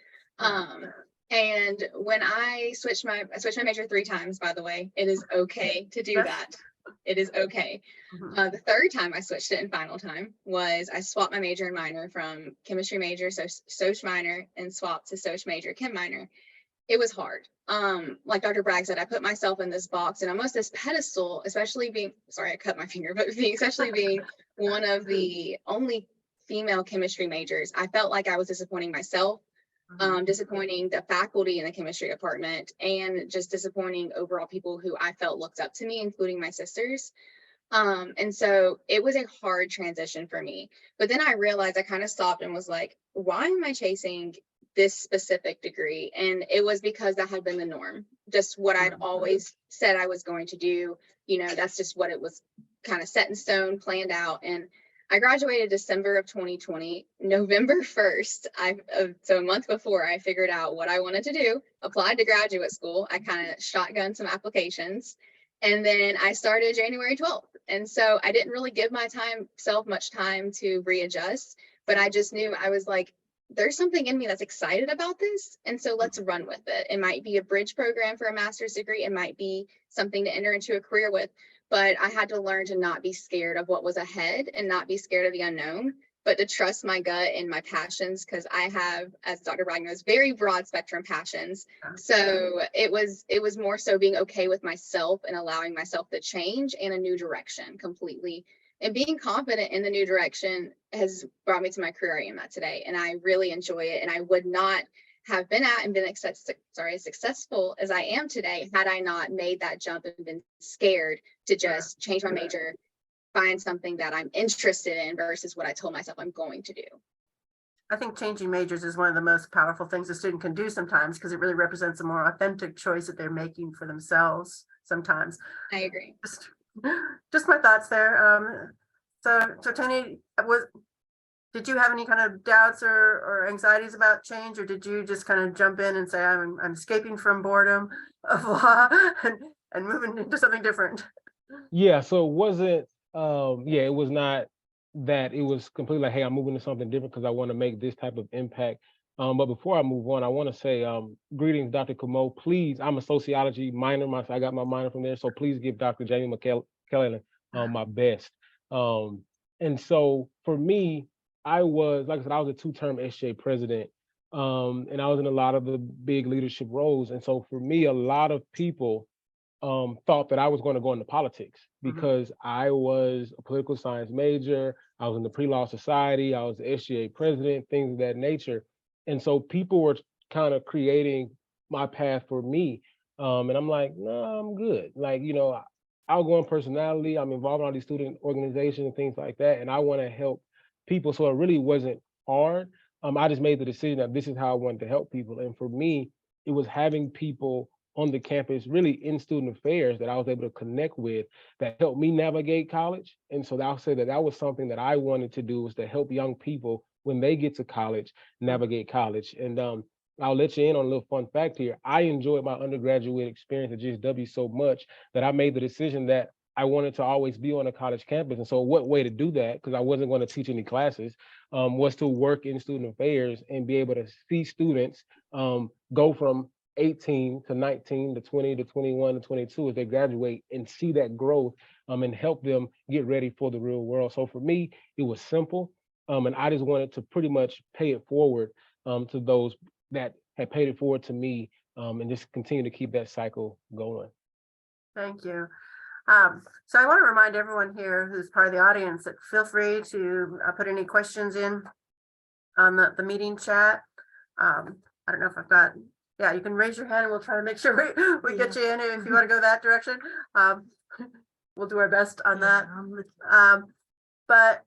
And when I switched my major 3 times, by the way. It is okay to do that. It is okay. The third time I switched it in final time was I swapped my major and minor from chemistry major, so soc minor, and swapped to soc major, chem minor. It was hard. Like Dr. Bragg said, I put myself in this box and almost this pedestal, especially being, sorry, I cut my finger, but especially being one of the only female chemistry majors, I felt like I was disappointing myself, disappointing the faculty in the chemistry department, and just disappointing overall people who I felt looked up to me, including my sisters. And so it was a hard transition for me. But then I realized, I kind of stopped and was like, why am I chasing this specific degree? And it was because that had been the norm, just what I'd always said I was going to do. That's just what it was, kind of set in stone, planned out. And I graduated December of 2020. November 1st, so a month before, I figured out what I wanted to do, applied to graduate school. I kind of shotgunned some applications, and then I started January 12th. And so I didn't really give myself much time to readjust, but I just knew, I was like, there's something in me that's excited about this. And so let's run with it. It might be a bridge program for a master's degree. It might be something to enter into a career with, but I had to learn to not be scared of what was ahead and not be scared of the unknown, but to trust my gut and my passions, because I have, as Dr. Bragg knows, very broad spectrum passions. So it was more so being okay with myself and allowing myself to change in a new direction completely. And being confident in the new direction has brought me to my career I am at today. And I really enjoy it. And I would not have been at and been as successful as I am today had I not made that jump and been scared to just change my major, find something that I'm interested in versus what I told myself I'm going to do. I think changing majors is one of the most powerful things a student can do sometimes, because it really represents a more authentic choice that they're making for themselves sometimes. I agree. Just my thoughts there. So Tony, did you have any kind of doubts or anxieties about change, or did you just kind of jump in and say, I'm escaping from boredom of law and moving into something different? Yeah, so it wasn't, it was not that it was completely like, hey, I'm moving to something different because I want to make this type of impact. But before I move on, I want to say, greetings, Dr. Camo. Please, I'm a sociology minor. I got my minor from there. So please give Dr. Jamie McKellen my best. And so for me, I was, like I said, I was a 2-term SJ president. And I was in a lot of the big leadership roles. And so for me, a lot of people thought that I was going to go into politics because I was a political science major. I was in the pre-law society. I was the SGA president, things of that nature. And so people were kind of creating my path for me. And I'm like, no, I'm good. Like, outgoing personality. I'm involved in all these student organizations and things like that. And I want to help people. So it really wasn't hard. I just made the decision that this is how I wanted to help people. And for me, it was having people on the campus, really in student affairs, that I was able to connect with that helped me navigate college. And so I'll say that was something that I wanted to do, was to help young people when they get to college, navigate college. And I'll let you in on a little fun fact here. I enjoyed my undergraduate experience at GSW so much that I made the decision that I wanted to always be on a college campus. And so what way to do that, because I wasn't going to teach any classes, was to work in student affairs and be able to see students go from 18 to 19 to 20 to 21 to 22 as they graduate, and see that growth and help them get ready for the real world. So for me, it was simple. And I just wanted to pretty much pay it forward to those that had paid it forward to me, and just continue to keep that cycle going. Thank you. So I want to remind everyone here who's part of the audience that feel free to put any questions in on the meeting chat. I don't know if I've got, yeah, you can raise your hand and we'll try to make sure we get you in if you want to go that direction. We'll do our best on that. But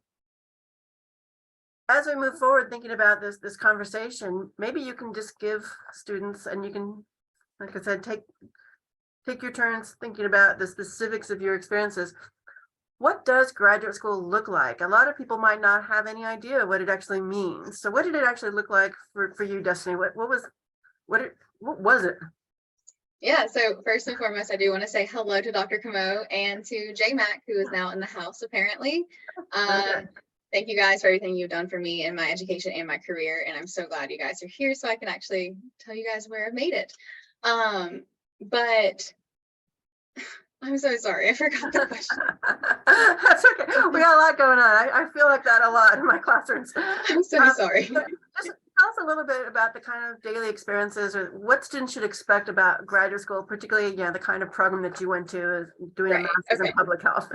as we move forward thinking about this conversation, maybe you can just give students, and you can, like I said, take your turns thinking about the specifics of your experiences. What does graduate school look like? A lot of people might not have any idea what it actually means. So what did it actually look like for you, Destiny? What was it? Yeah, so first and foremost, I do want to say hello to Dr. Camo and to J-Mac, who is now in the house, apparently. Thank you guys for everything you've done for me in my education and my career. And I'm so glad you guys are here so I can actually tell you guys where I've made it. But I'm so sorry, I forgot the question. That's okay. We got a lot going on. I feel like that a lot in my classrooms. I'm so sorry. Tell us a little bit about the kind of daily experiences or what students should expect about graduate school, particularly, the kind of program that you went to, is doing a Right, master's in okay. public health.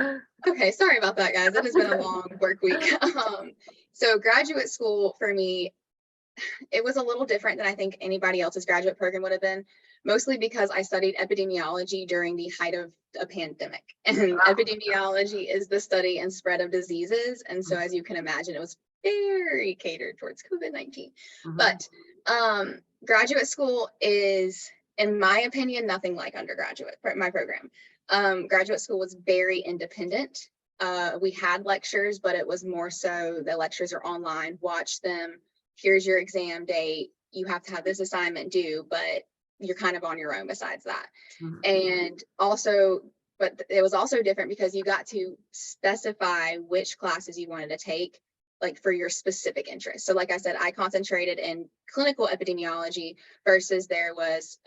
Okay, sorry about that, guys. It has been a long work week. So graduate school for me, it was a little different than I think anybody else's graduate program would have been, mostly because I studied epidemiology during the height of a pandemic. And epidemiology is the study and spread of diseases. And so as you can imagine, it was very catered towards COVID-19. But graduate school is, in my opinion, nothing like undergraduate, my program. Graduate school was very independent. We had lectures, but it was more so the lectures are online, watch them. Here's your exam date. You have to have this assignment due, but you're kind of on your own besides that. And also, but it was also different because you got to specify which classes you wanted to take, like for your specific interest. So like I said, I concentrated in clinical epidemiology versus there was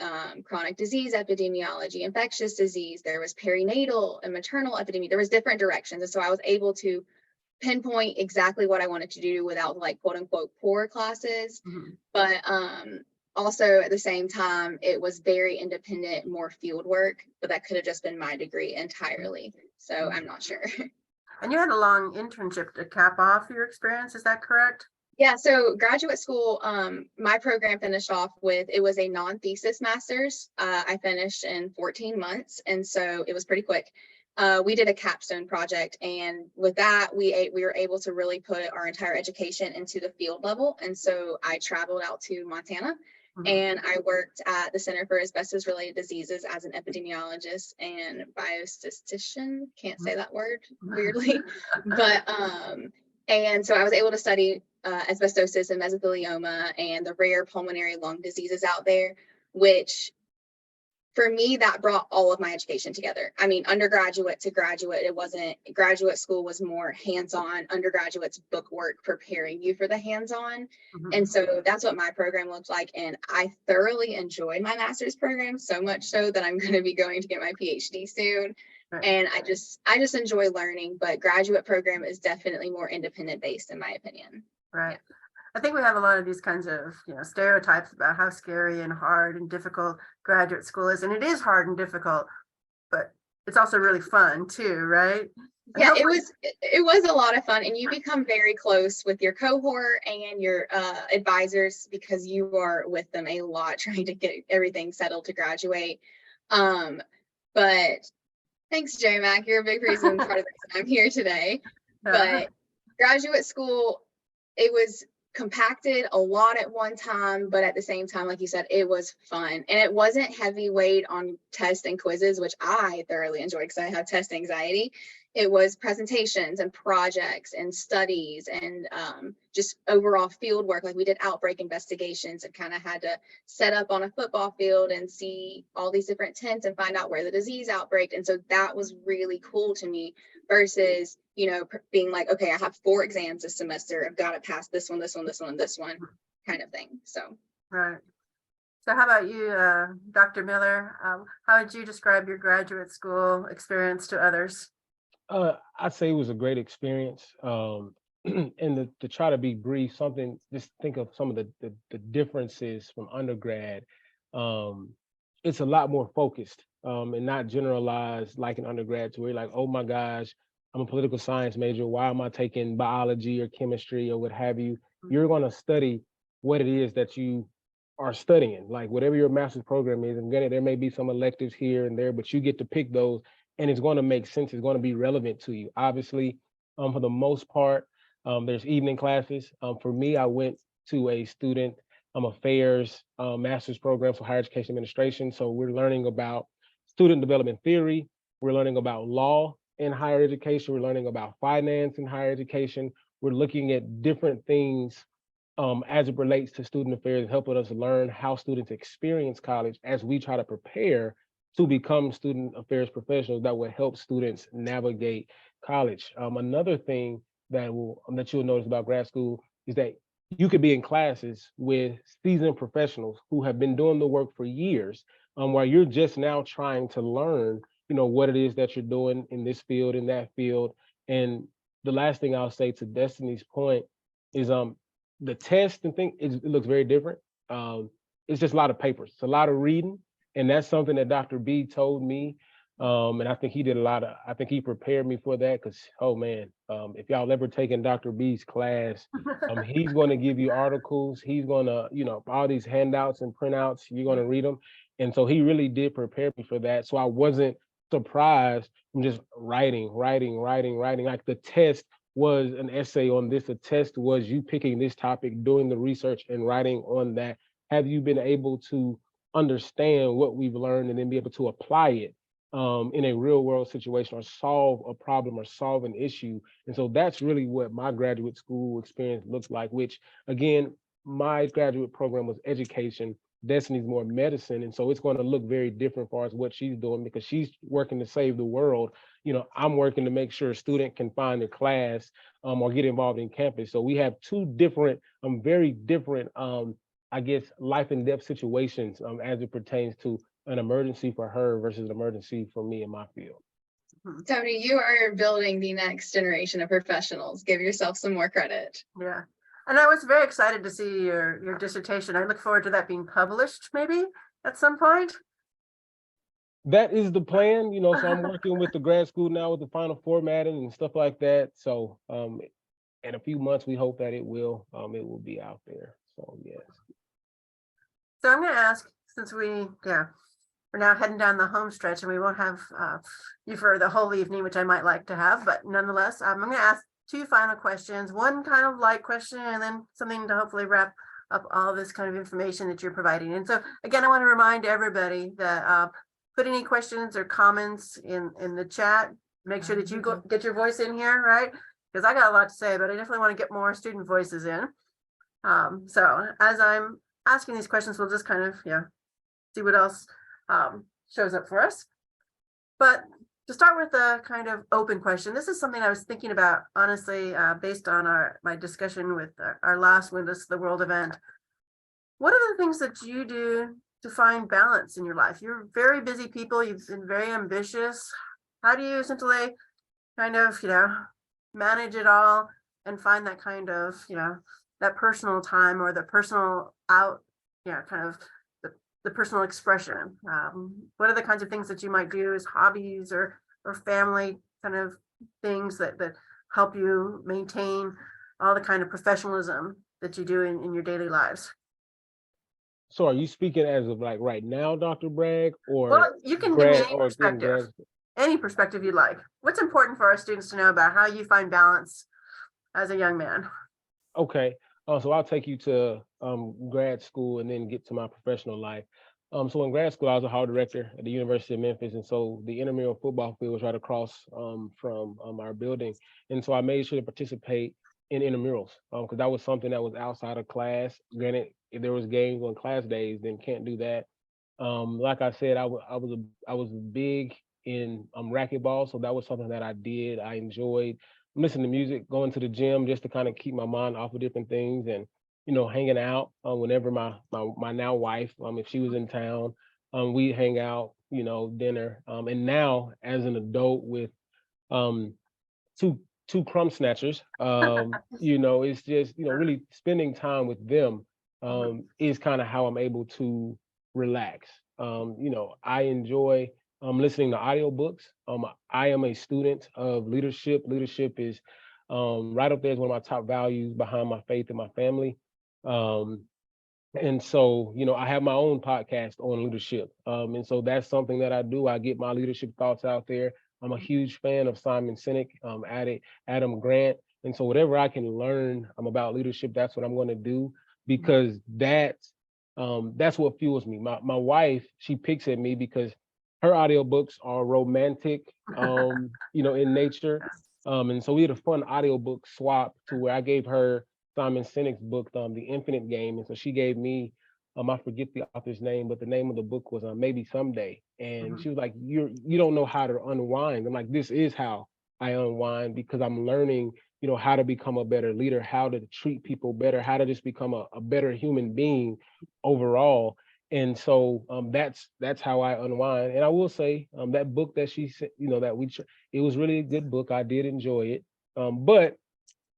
chronic disease epidemiology, infectious disease, there was perinatal and maternal epidemiology, there was different directions. And so I was able to pinpoint exactly what I wanted to do without like quote unquote poor classes. But also at the same time, it was very independent, more field work, but that could have just been my degree entirely. So I'm not sure. And you had a long internship to cap off your experience, is that correct? Yeah, so graduate school, my program finished off with, it was a non-thesis master's. I finished in 14 months, and so it was pretty quick. We did a capstone project, and with that, we were able to really put our entire education into the field level. And so I traveled out to Montana, and I worked at the Center for Asbestos Related Diseases as an epidemiologist and biostatistician. Can't say that word weirdly, but and so I was able to study asbestosis and mesothelioma and the rare pulmonary lung diseases out there, which for me, that brought all of my education together. I mean, undergraduate to graduate, it wasn't, graduate school was more hands-on, undergraduate's book work preparing you for the hands-on. And so that's what my program looked like. And I thoroughly enjoyed my master's program, so much so that I'm going to be going to get my PhD soon. And I just enjoy learning, but graduate program is definitely more independent based in my opinion. Right. Yeah. I think we have a lot of these kinds of, stereotypes about how scary and hard and difficult graduate school is. And it is hard and difficult, but it's also really fun too, right? Yeah, it was a lot of fun, and you become very close with your cohort and your advisors because you are with them a lot trying to get everything settled to graduate. But thanks, J-Mac. You're a big reason, part of the reason I'm here today. But graduate school, it was compacted a lot at one time, but at the same time, like you said, it was fun. And it wasn't heavyweight on tests and quizzes, which I thoroughly enjoyed because I have test anxiety. It was presentations and projects and studies and just overall field work. Like we did outbreak investigations and kind of had to set up on a football field and see all these different tents and find out where the disease outbreaked. And so that was really cool to me versus, being like, okay, I have 4 exams this semester. I've got to pass this one, this one, this one, this one kind of thing. So. Right. So how about you, Dr. Miller? How would you describe your graduate school experience to others? I'd say it was a great experience. And to try to be brief, just think of some of the differences from undergrad. It's a lot more focused and not generalized like an undergrad to where you're like, oh my gosh, I'm a political science major. Why am I taking biology or chemistry or what have you? You're going to study what it is that you are studying, like whatever your master's program is. And granted, there may be some electives here and there, but you get to pick those. And it's going to make sense. It's going to be relevant to you. Obviously, for the most part, there's evening classes. For me, I went to a student affairs master's program for higher education administration. So we're learning about student development theory. We're learning about law in higher education. We're learning about finance in higher education. We're looking at different things as it relates to student affairs, helping us learn how students experience college as we try to prepare to become student affairs professionals that will help students navigate college. Another thing that you'll notice about grad school is that you could be in classes with seasoned professionals who have been doing the work for years, while you're just now trying to learn, what it is that you're doing in this field, in that field. And the last thing I'll say to Destiny's point is the test and thing, it looks very different. It's just a lot of papers. It's a lot of reading. And that's something that Dr. B told me. And I think he did I think he prepared me for that because, oh man, if y'all ever taken Dr. B's class, he's going to give you articles. He's going to, all these handouts and printouts, you're going to read them. And so he really did prepare me for that. So I wasn't surprised. I'm just writing. Like the test was an essay on this. The test was you picking this topic, doing the research and writing on that. Have you been able to understand what we've learned and then be able to apply it in a real world situation or solve a problem or solve an issue? And so that's really what my graduate school experience looks like, which again, my graduate program was education. Destiny's more medicine. And so it's going to look very different as far as what she's doing because she's working to save the world. I'm working to make sure a student can find a class or get involved in campus. So we have two different, very different, I guess, life and death situations as it pertains to an emergency for her versus an emergency for me in my field. Tony, you are building the next generation of professionals. Give yourself some more credit. Yeah. And I was very excited to see your dissertation. I look forward to that being published maybe at some point. That is the plan, so I'm working with the grad school now with the final formatting and stuff like that. So in a few months, we hope that it will be out there. So yes. So I'm going to ask, since we're now heading down the home stretch and we won't have you for the whole evening, which I might like to have, but nonetheless, I'm going to ask two final questions, one kind of light question and then something to hopefully wrap up all this kind of information that you're providing. And so again, I want to remind everybody that put any questions or comments in the chat. Make sure that you get your voice in here, right? Because I got a lot to say, but I definitely want to get more student voices in. So as I'm asking these questions, we'll just kind of see what else shows up for us. But to start with a kind of open question, this is something I was thinking about, honestly, based on my discussion with our last Windows to the World event. What are the things that you do to find balance in your life? You're very busy people. You've been very ambitious. How do you essentially kind of, manage it all and find that kind of, that personal time or the personal kind of the personal expression? What are the kinds of things that you might do as hobbies or family kind of things that help you maintain all the kind of professionalism that you do in your daily lives? So are you speaking as of like right now, Dr. Bragg, or well, you can give me any perspective you'd like. What's important for our students to know about how you find balance as a young man? Okay. So I'll take you to grad school and then get to my professional life. So in grad school, I was a hall director at the University of Memphis. And so the intramural football field was right across from our building. And so I made sure to participate in intramurals because that was something that was outside of class. Granted, if there was games on class days, then can't do that. Like I said, I was big in racquetball. So that was something that I did. I enjoyed listening to music, going to the gym just to kind of keep my mind off of different things and, hanging out whenever my now wife, if she was in town, we'd hang out, dinner. And now as an adult with two crumb snatchers, it's just, really spending time with them is kind of how I'm able to relax. I enjoy listening to audiobooks. I am a student of leadership. Leadership is right up there as one of my top values behind my faith and my family. And so, I have my own podcast on leadership. And so that's something that I do. I get my leadership thoughts out there. I'm a huge fan of Simon Sinek, Adam Grant. And so whatever I can learn about leadership, that's what I'm going to do because that's what fuels me. My wife, she picks at me because her audiobooks are romantic, in nature. And so we had a fun audiobook swap to where I gave her Simon Sinek's book, The Infinite Game. And so she gave me, I forget the author's name, but the name of the book was Maybe Someday. And she was like, you don't know how to unwind. I'm like, this is how I unwind because I'm learning, how to become a better leader, how to treat people better, how to just become a better human being overall. And so that's how I unwind. And I will say that book that she said, it was really a good book. I did enjoy it. But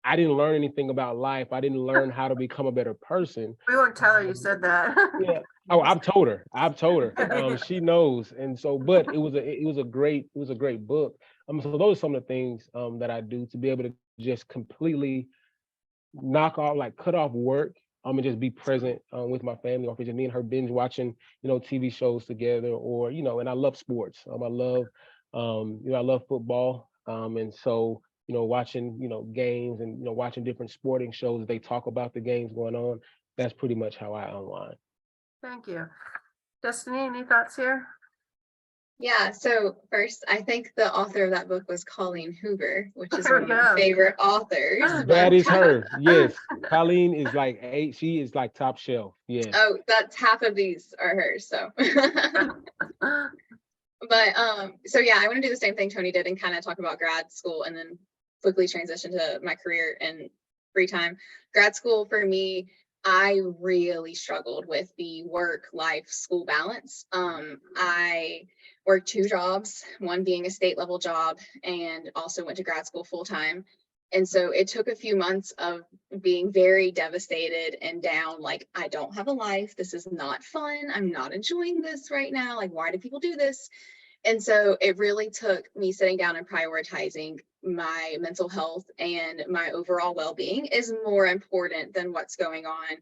I didn't learn anything about life. I didn't learn how to become a better person. We won't tell her you said that. Yeah. Oh, I've told her. She knows. And so, but it was a great book. So those are some of the things that I do to be able to just completely cut off work, and just be present with my family, or if it's just me and her binge watching, TV shows together, or, and I love sports. I love football. And so, watching, games, and, watching different sporting shows, they talk about the games going on. That's pretty much how I unwind. Thank you. Destiny, any thoughts here? Yeah, so first, I think the author of that book was Colleen Hoover, which is There one we of my go. favorite authors. That is her. Yes. Colleen is she is like top shelf. Yes. Oh, that's half of these are hers. So, but so yeah, I want to do the same thing Tony did and kind of talk about grad school and then quickly transition to my career and free time. Grad school for me, I really struggled with the work-life school balance. I worked 2 jobs, one being a state level job, and also went to grad school full time. And so it took a few months of being very devastated and down, like, I don't have a life. This is not fun. I'm not enjoying this right now. Like, why do people do this? And so it really took me sitting down and prioritizing my mental health, and my overall well-being is more important than what's going on,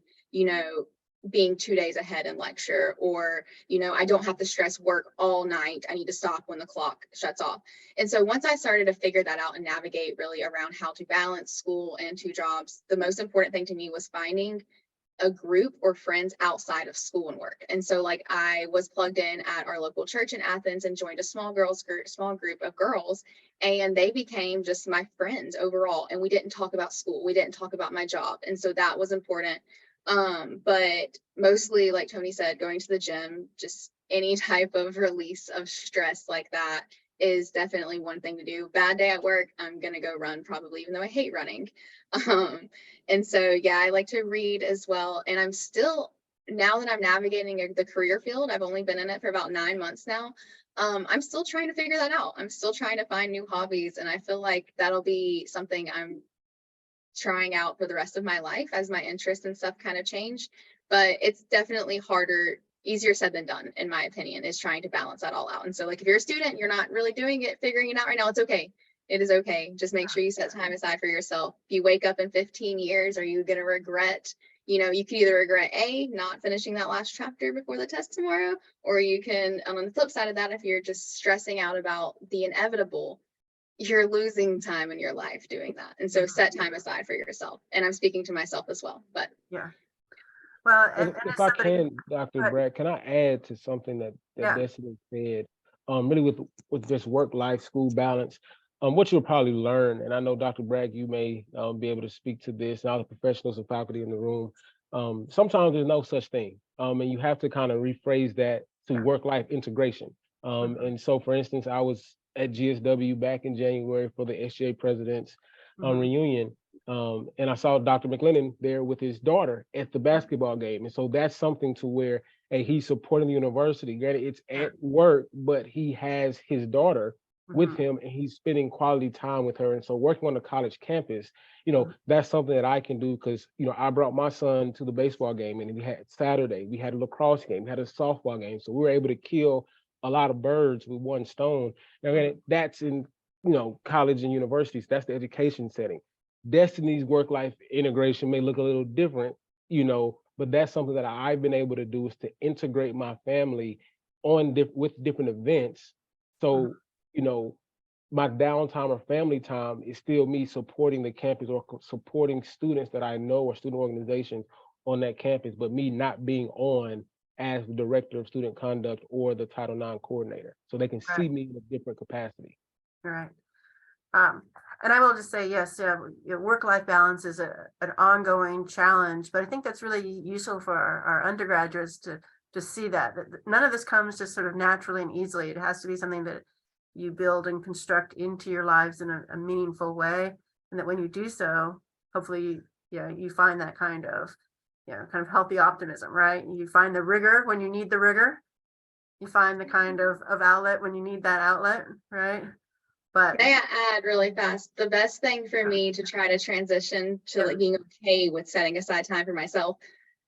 being 2 days ahead in lecture, or, I don't have to stress work all night. I need to stop when the clock shuts off. And so once I started to figure that out and navigate really around how to balance school and 2 jobs, the most important thing to me was finding a group or friends outside of school and work. And so like I was plugged in at our local church in Athens and joined a small group of girls, and they became just my friends overall. And we didn't talk about school. We didn't talk about my job. And so that was important. But mostly, like Tony said, going to the gym, just any type of release of stress like that is definitely one thing to do. Bad day at work, I'm going to go run probably, even though I hate running. And so, yeah, I like to read as well. And I'm still, now that I'm navigating the career field, I've only been in it for about 9 months now. I'm still trying to figure that out. I'm still trying to find new hobbies. And I feel like that'll be something I'm trying out for the rest of my life as my interests and stuff kind of change. But it's definitely harder, easier said than done, in my opinion, is trying to balance that all out. And so like if you're a student, you're not really doing it, figuring it out right now, it's okay. It is okay. Just make sure you set time aside for yourself. If you wake up in 15 years, are you going to regret, you can either regret not finishing that last chapter before the test tomorrow, or you can, on the flip side of that, if you're just stressing out about the inevitable, you're losing time in your life doing that. And so set time aside for yourself. And I'm speaking to myself as well, but yeah. Well, and if I can, Dr. Brad, can I add to something that Destiny said? Really with this work-life school balance, what you'll probably learn, and I know Dr. Bragg, you may be able to speak to this, and all the professionals and faculty in the room. Sometimes there's no such thing, and you have to kind of rephrase that to work-life integration. And so, for instance, I was at GSW back in January for the SGA President's reunion. And I saw Dr. McLennan there with his daughter at the basketball game. And so that's something to where, hey, he's supporting the university. Granted, it's at work, but he has his daughter with him and he's spending quality time with her. And so working on the college campus, that's something that I can do because, I brought my son to the baseball game, and we had Saturday, we had a lacrosse game, we had a softball game. So we were able to kill a lot of birds with one stone. Now, granted, that's in, college and universities, that's the education setting. Destiny's work-life integration may look a little different, but that's something that I've been able to do, is to integrate my family with different events. So, my downtime or family time is still me supporting the campus or supporting students that I know or student organizations on that campus, but me not being on as the director of student conduct or the Title IX coordinator. So they can see me in a different capacity. Right. And I will just say, yes, work-life balance is an ongoing challenge, but I think that's really useful for our undergraduates to see that none of this comes just sort of naturally and easily. It has to be something that you build and construct into your lives in a meaningful way, and that when you do so, hopefully, you find that kind of healthy optimism, right? You find the rigor when you need the rigor. You find the kind of outlet when you need that outlet, right? But May I add really fast, the best thing for me to try to transition to like being okay with setting aside time for myself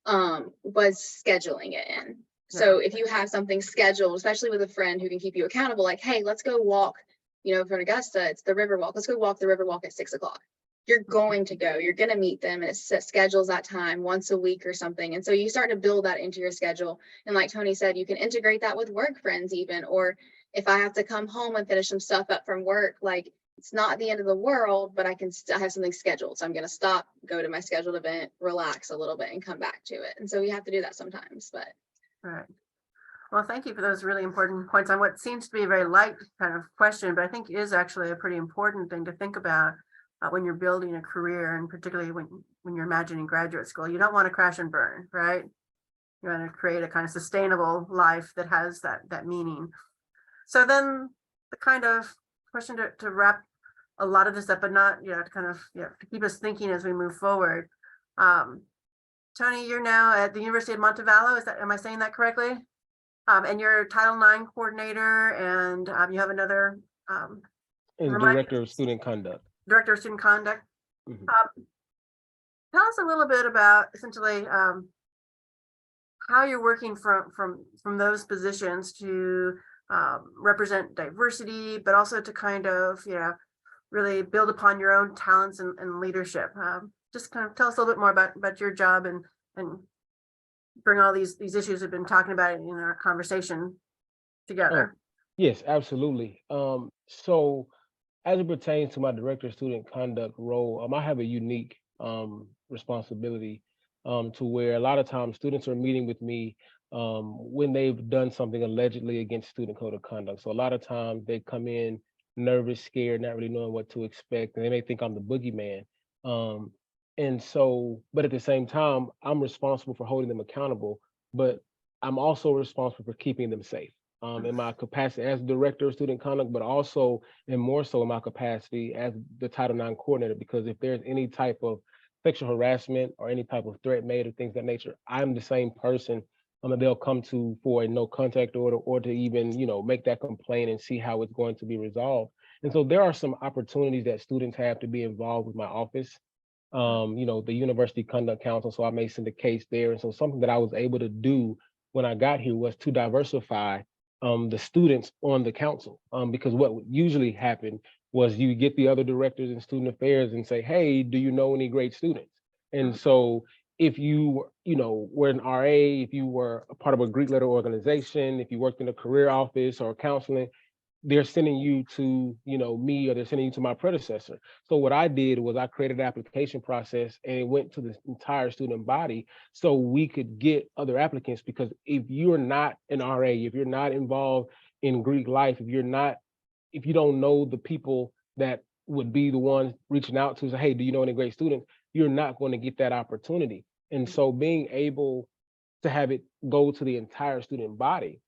was scheduling it in. So if you have something scheduled, especially with a friend who can keep you accountable, like, hey, let's go walk, you know, for Augusta, it's the river walk. Let's go walk the river walk at 6 o'clock. You're going to go, you're going to meet them, and it schedules that time once a week or something. And so you start to build that into your schedule. And like Tony said, you can integrate that with work friends even, or if I have to come home and finish some stuff up from work, like it's not the end of the world, but I can still have something scheduled. So I'm going to stop, go to my scheduled event, relax a little bit and come back to it. And so we have to do that sometimes, but. right. Well, thank you for those really important points on what seems to be a very light kind of question, but I think is actually a pretty important thing to think about when you're building a career, and particularly when you're imagining graduate school. You don't want to crash and burn, right? You want to create a kind of sustainable life that has that meaning. So then the kind of question to wrap a lot of this up, but not, you know, to kind of, you know, to keep us thinking as we move forward. Tony, you're now at the University of Montevallo. Am I saying that correctly? And you're Title IX coordinator, and you have another and director of student conduct. Director of student conduct. Mm-hmm. Tell us a little bit about essentially how you're working from those positions to represent diversity, but also to kind of, you know, really build upon your own talents and leadership. Just kind of tell us a little bit more about your job and bring all these issues we've been talking about in our conversation together. Yes, absolutely. So as it pertains to my director of student conduct role, I have a unique responsibility to where a lot of times students are meeting with me when they've done something allegedly against student code of conduct. So a lot of times they come in nervous, scared, not really knowing what to expect, and they may think I'm the boogeyman. And so, but at the same time, I'm responsible for holding them accountable, but I'm also responsible for keeping them safe. In my capacity as director of student conduct, but also and more so in my capacity as the Title IX coordinator, because if there's any type of sexual harassment or any type of threat made or things of that nature, I'm the same person that they'll come to for a no contact order or to even, you know, make that complaint and see how it's going to be resolved. And so there are some opportunities that students have to be involved with my office. You know, the University Conduct Council, so I may send a case there. And so something that I was able to do when I got here was to diversify the students on the council, because what would usually happen was you get the other directors in student affairs and say, hey, do you know any great students? And so if you, you know, were an RA, if you were a part of a Greek letter organization, if you worked in a career office or counseling, they're sending you to, you know, me, or they're sending you to my predecessor. So what I did was I created an application process and it went to the entire student body so we could get other applicants, because if you're not an RA, if you're not involved in Greek life, if you don't know the people that would be the ones reaching out to say, hey, do you know any great students? You're not going to get that opportunity. And so being able to have it go to the entire student body,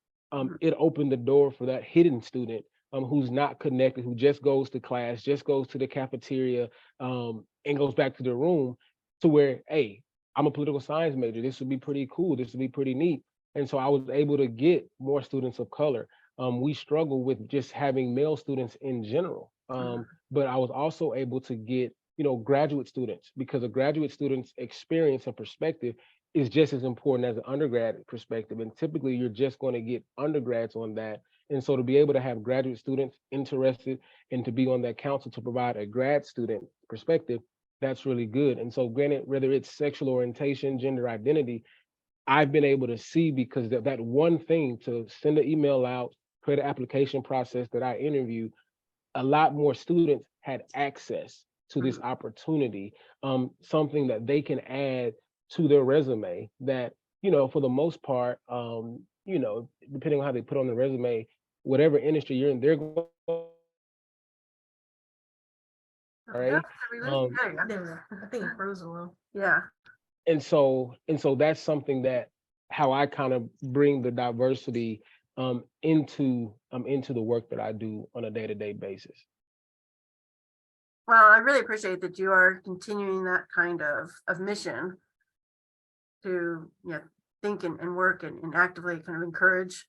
it opened the door for that hidden student who's not connected, who just goes to class, just goes to the cafeteria, and goes back to the room, to where, hey, I'm a political science major. This would be pretty cool. This would be pretty neat. And so I was able to get more students of color. We struggle with just having male students in general, but I was also able to get, you know, graduate students, because a graduate student's experience and perspective is just as important as an undergrad perspective. And typically you're just going to get undergrads on that. And so to be able to have graduate students interested and to be on that council to provide a grad student perspective, that's really good. And so granted, whether it's sexual orientation, gender identity, I've been able to see, because that one thing, to send an email out, create an application process that I interview, a lot more students had access to this opportunity, something that they can add to their resume that, you know, for the most part, you know, depending on how they put on the resume, whatever industry you're in, they're going, right? I think it froze a little. Yeah. And so that's something that how I kind of bring the diversity into the work that I do on a day-to-day basis. Well, I really appreciate that you are continuing that kind of mission to, you know, think and work and actively kind of encourage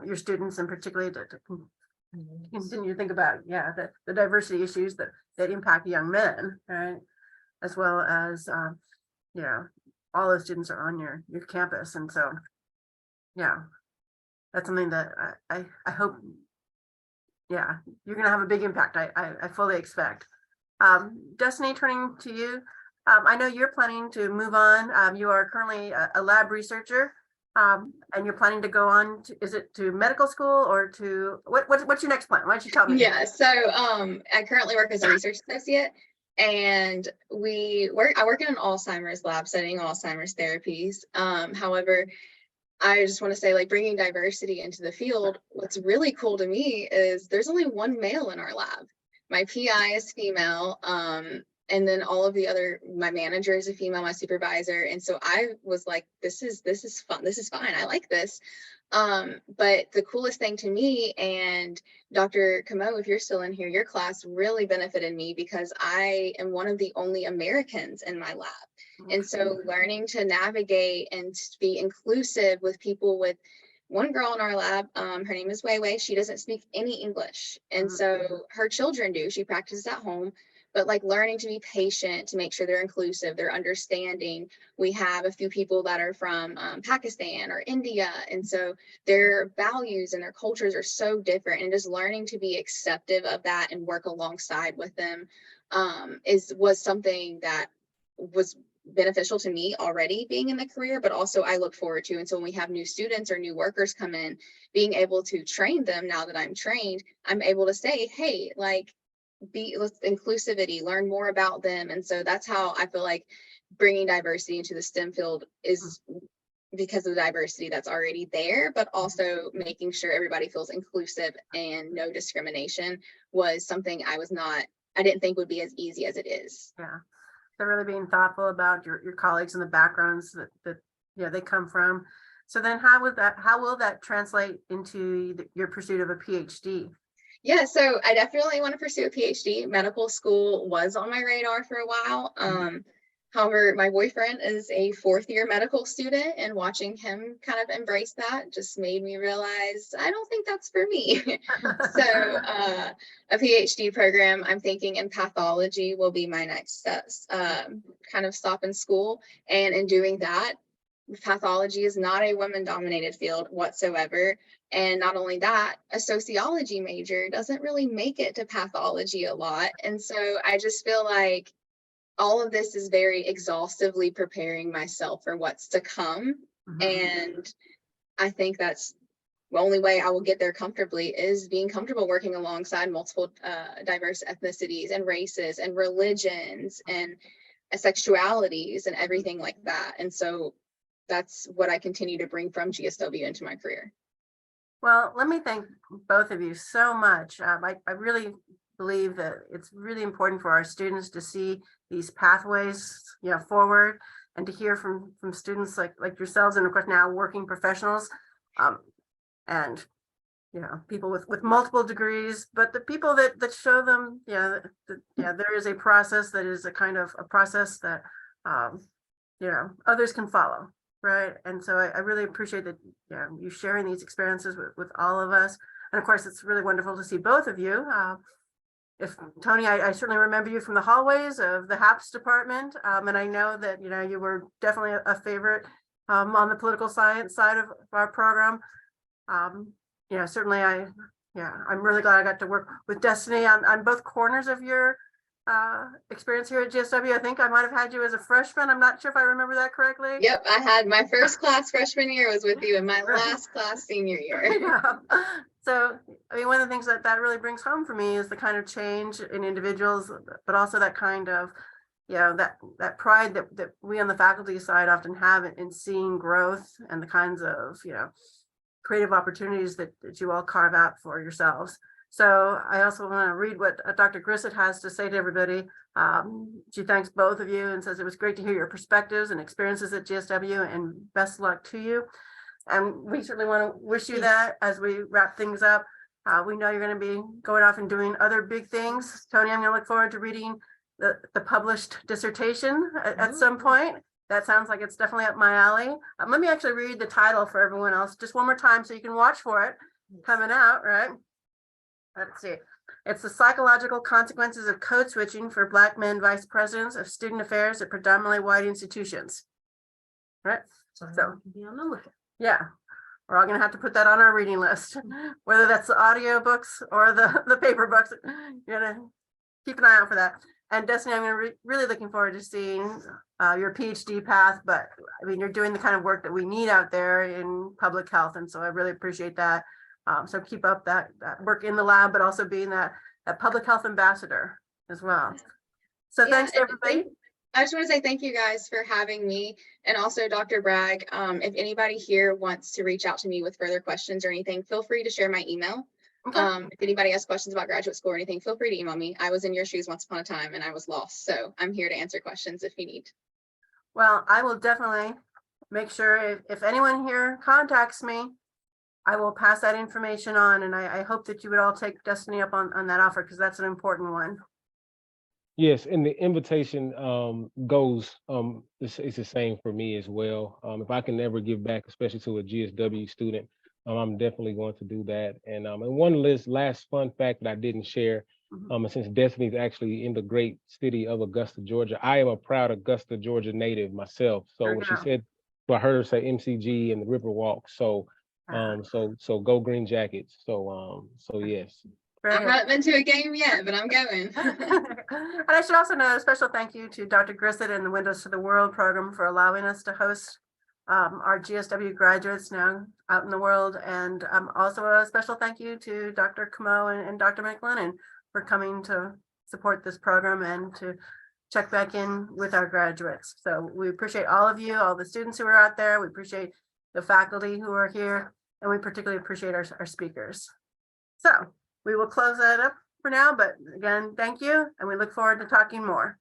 your students, and particularly to continue to think about, yeah, the diversity issues that impact young men, right? As well as, you know, all those students are on your campus. And so, yeah, that's something that I hope, yeah, you're gonna have a big impact. I fully expect. Destiny, turning to you. I know you're planning to move on. You are currently a lab researcher, and you're planning to go on to, is it to medical school or to what's your next plan? Why don't you tell me? Yeah, so I currently work as a research associate, and I work in an Alzheimer's lab studying Alzheimer's therapies. However, I just want to say, like, bringing diversity into the field, what's really cool to me is there's only one male in our lab. My PI is female, and then all of my manager is a female, my supervisor. And so I was like, this is fun. This is fine. I like this. But the coolest thing to me, and Dr. Camo, if you're still in here, your class really benefited me because I am one of the only Americans in my lab. And so learning to navigate and to be inclusive with people with one girl in our lab, her name is Ware. She doesn't speak any English. And so her children do. She practices at home, but like learning to be patient, to make sure they're inclusive, they're understanding. We have a few people that are from Pakistan or India. And so their values and their cultures are so different, and just learning to be acceptive of that and work alongside with them was something that was beneficial to me already being in the career, but also I look forward to. And so when we have new students or new workers come in, being able to train them, now that I'm trained, I'm able to say, hey, like, let's inclusivity, learn more about them. And so that's how I feel like bringing diversity into the STEM field is because of the diversity that's already there, but also making sure everybody feels inclusive and no discrimination was something I didn't think would be as easy as it is. Yeah. So really being thoughtful about your colleagues and the backgrounds that they come from. So then how will that translate into your pursuit of a PhD? Yeah, so I definitely want to pursue a PhD. Medical school was on my radar for a while. However, my boyfriend is a fourth-year medical student, and watching him kind of embrace that just made me realize I don't think that's for me. So a PhD program, I'm thinking in pathology will be my next steps, kind of stop in school. And in doing that, pathology is not a women-dominated field whatsoever. And not only that, a sociology major doesn't really make it to pathology a lot. And so I just feel like all of this is very exhaustively preparing myself for what's to come. And I think that's the only way I will get there comfortably is being comfortable working alongside multiple diverse ethnicities and races and religions and sexualities and everything like that. And so that's what I continue to bring from GSW into my career. Well, let me thank both of you so much. I really believe that it's really important for our students to see these pathways, forward, and to hear from students like yourselves, and of course now working professionals, and people with multiple degrees, but the people that show them, there is a process that is a kind of a process that others can follow. Right. And so I really appreciate that you sharing these experiences with all of us. And of course, it's really wonderful to see both of you. If Tony, I certainly remember you from the hallways of the HAPS department. And I know that, you were definitely a favorite on the political science side of our program. Certainly I'm really glad I got to work with Destiny on both corners of your experience here at GSW. I think I might have had you as a freshman. I'm not sure if I remember that correctly. Yep, I had my first class freshman year was with you, and my last class senior year. So, I mean, one of the things that really brings home for me is the kind of change in individuals, but also that kind of, that pride that we on the faculty side often have in seeing growth and the kinds of, creative opportunities that you all carve out for yourselves. So I also want to read what Dr. Grissett has to say to everybody. She thanks both of you and says it was great to hear your perspectives and experiences at GSW, and best luck to you. And we certainly want to wish you that as we wrap things up. We know you're going to be going off and doing other big things. Tony, I'm going to look forward to reading the published dissertation at some point. That sounds like it's definitely up my alley. Let me actually read the title for everyone else just one more time so you can watch for it coming out, right? let's see. It's the psychological consequences of code switching for Black men vice presidents of student affairs at predominantly white institutions. Right? So So- you can be on the lookout. Yeah, we're all gonna have to put that on our reading list, whether that's the audio books or the paper books. You're gonna keep an eye out for that. And Destiny, I'm gonna really looking forward to seeing your PhD path, but I mean, you're doing the kind of work that we need out there in public health, and so I really appreciate that. So keep up that work in the lab, but also being that public health ambassador as well. So Yeah, thanks to and everybody. I just want to say thank you guys for having me, and also Dr. Bragg. If anybody here wants to reach out to me with further questions or anything, feel free to share my email. Okay. If anybody has questions about graduate school or anything, feel free to email me. I was in your shoes once upon a time and I was lost, so I'm here to answer questions if you need. Well, I will definitely make sure if anyone here contacts me, I will pass that information on, and I hope that you would all take Destiny up on that offer, because that's an important one. Yes, and the invitation goes, it's the same for me as well. If I can ever give back, especially to a GSW student, I'm definitely going to do that. And one last fun fact that I didn't share, and since Destiny's actually in the great city of Augusta, Georgia, I am a proud Augusta, Georgia native myself. So There when you she go. said, I heard her say MCG and the Riverwalk. So so go Green Jackets. So yes. Very I good. haven't been to a game yet, but I'm going. And I should also know a special thank you to Dr. Grissett and the Windows to the World program for allowing us to host our GSW graduates now out in the world. And also a special thank you to Dr. Camo and Dr. McLennan for coming to support this program and to check back in with our graduates. So we appreciate all of you, all the students who are out there. We appreciate the faculty who are here, and we particularly appreciate our speakers. So we will close that up for now, but again, thank you, and we look forward to talking more.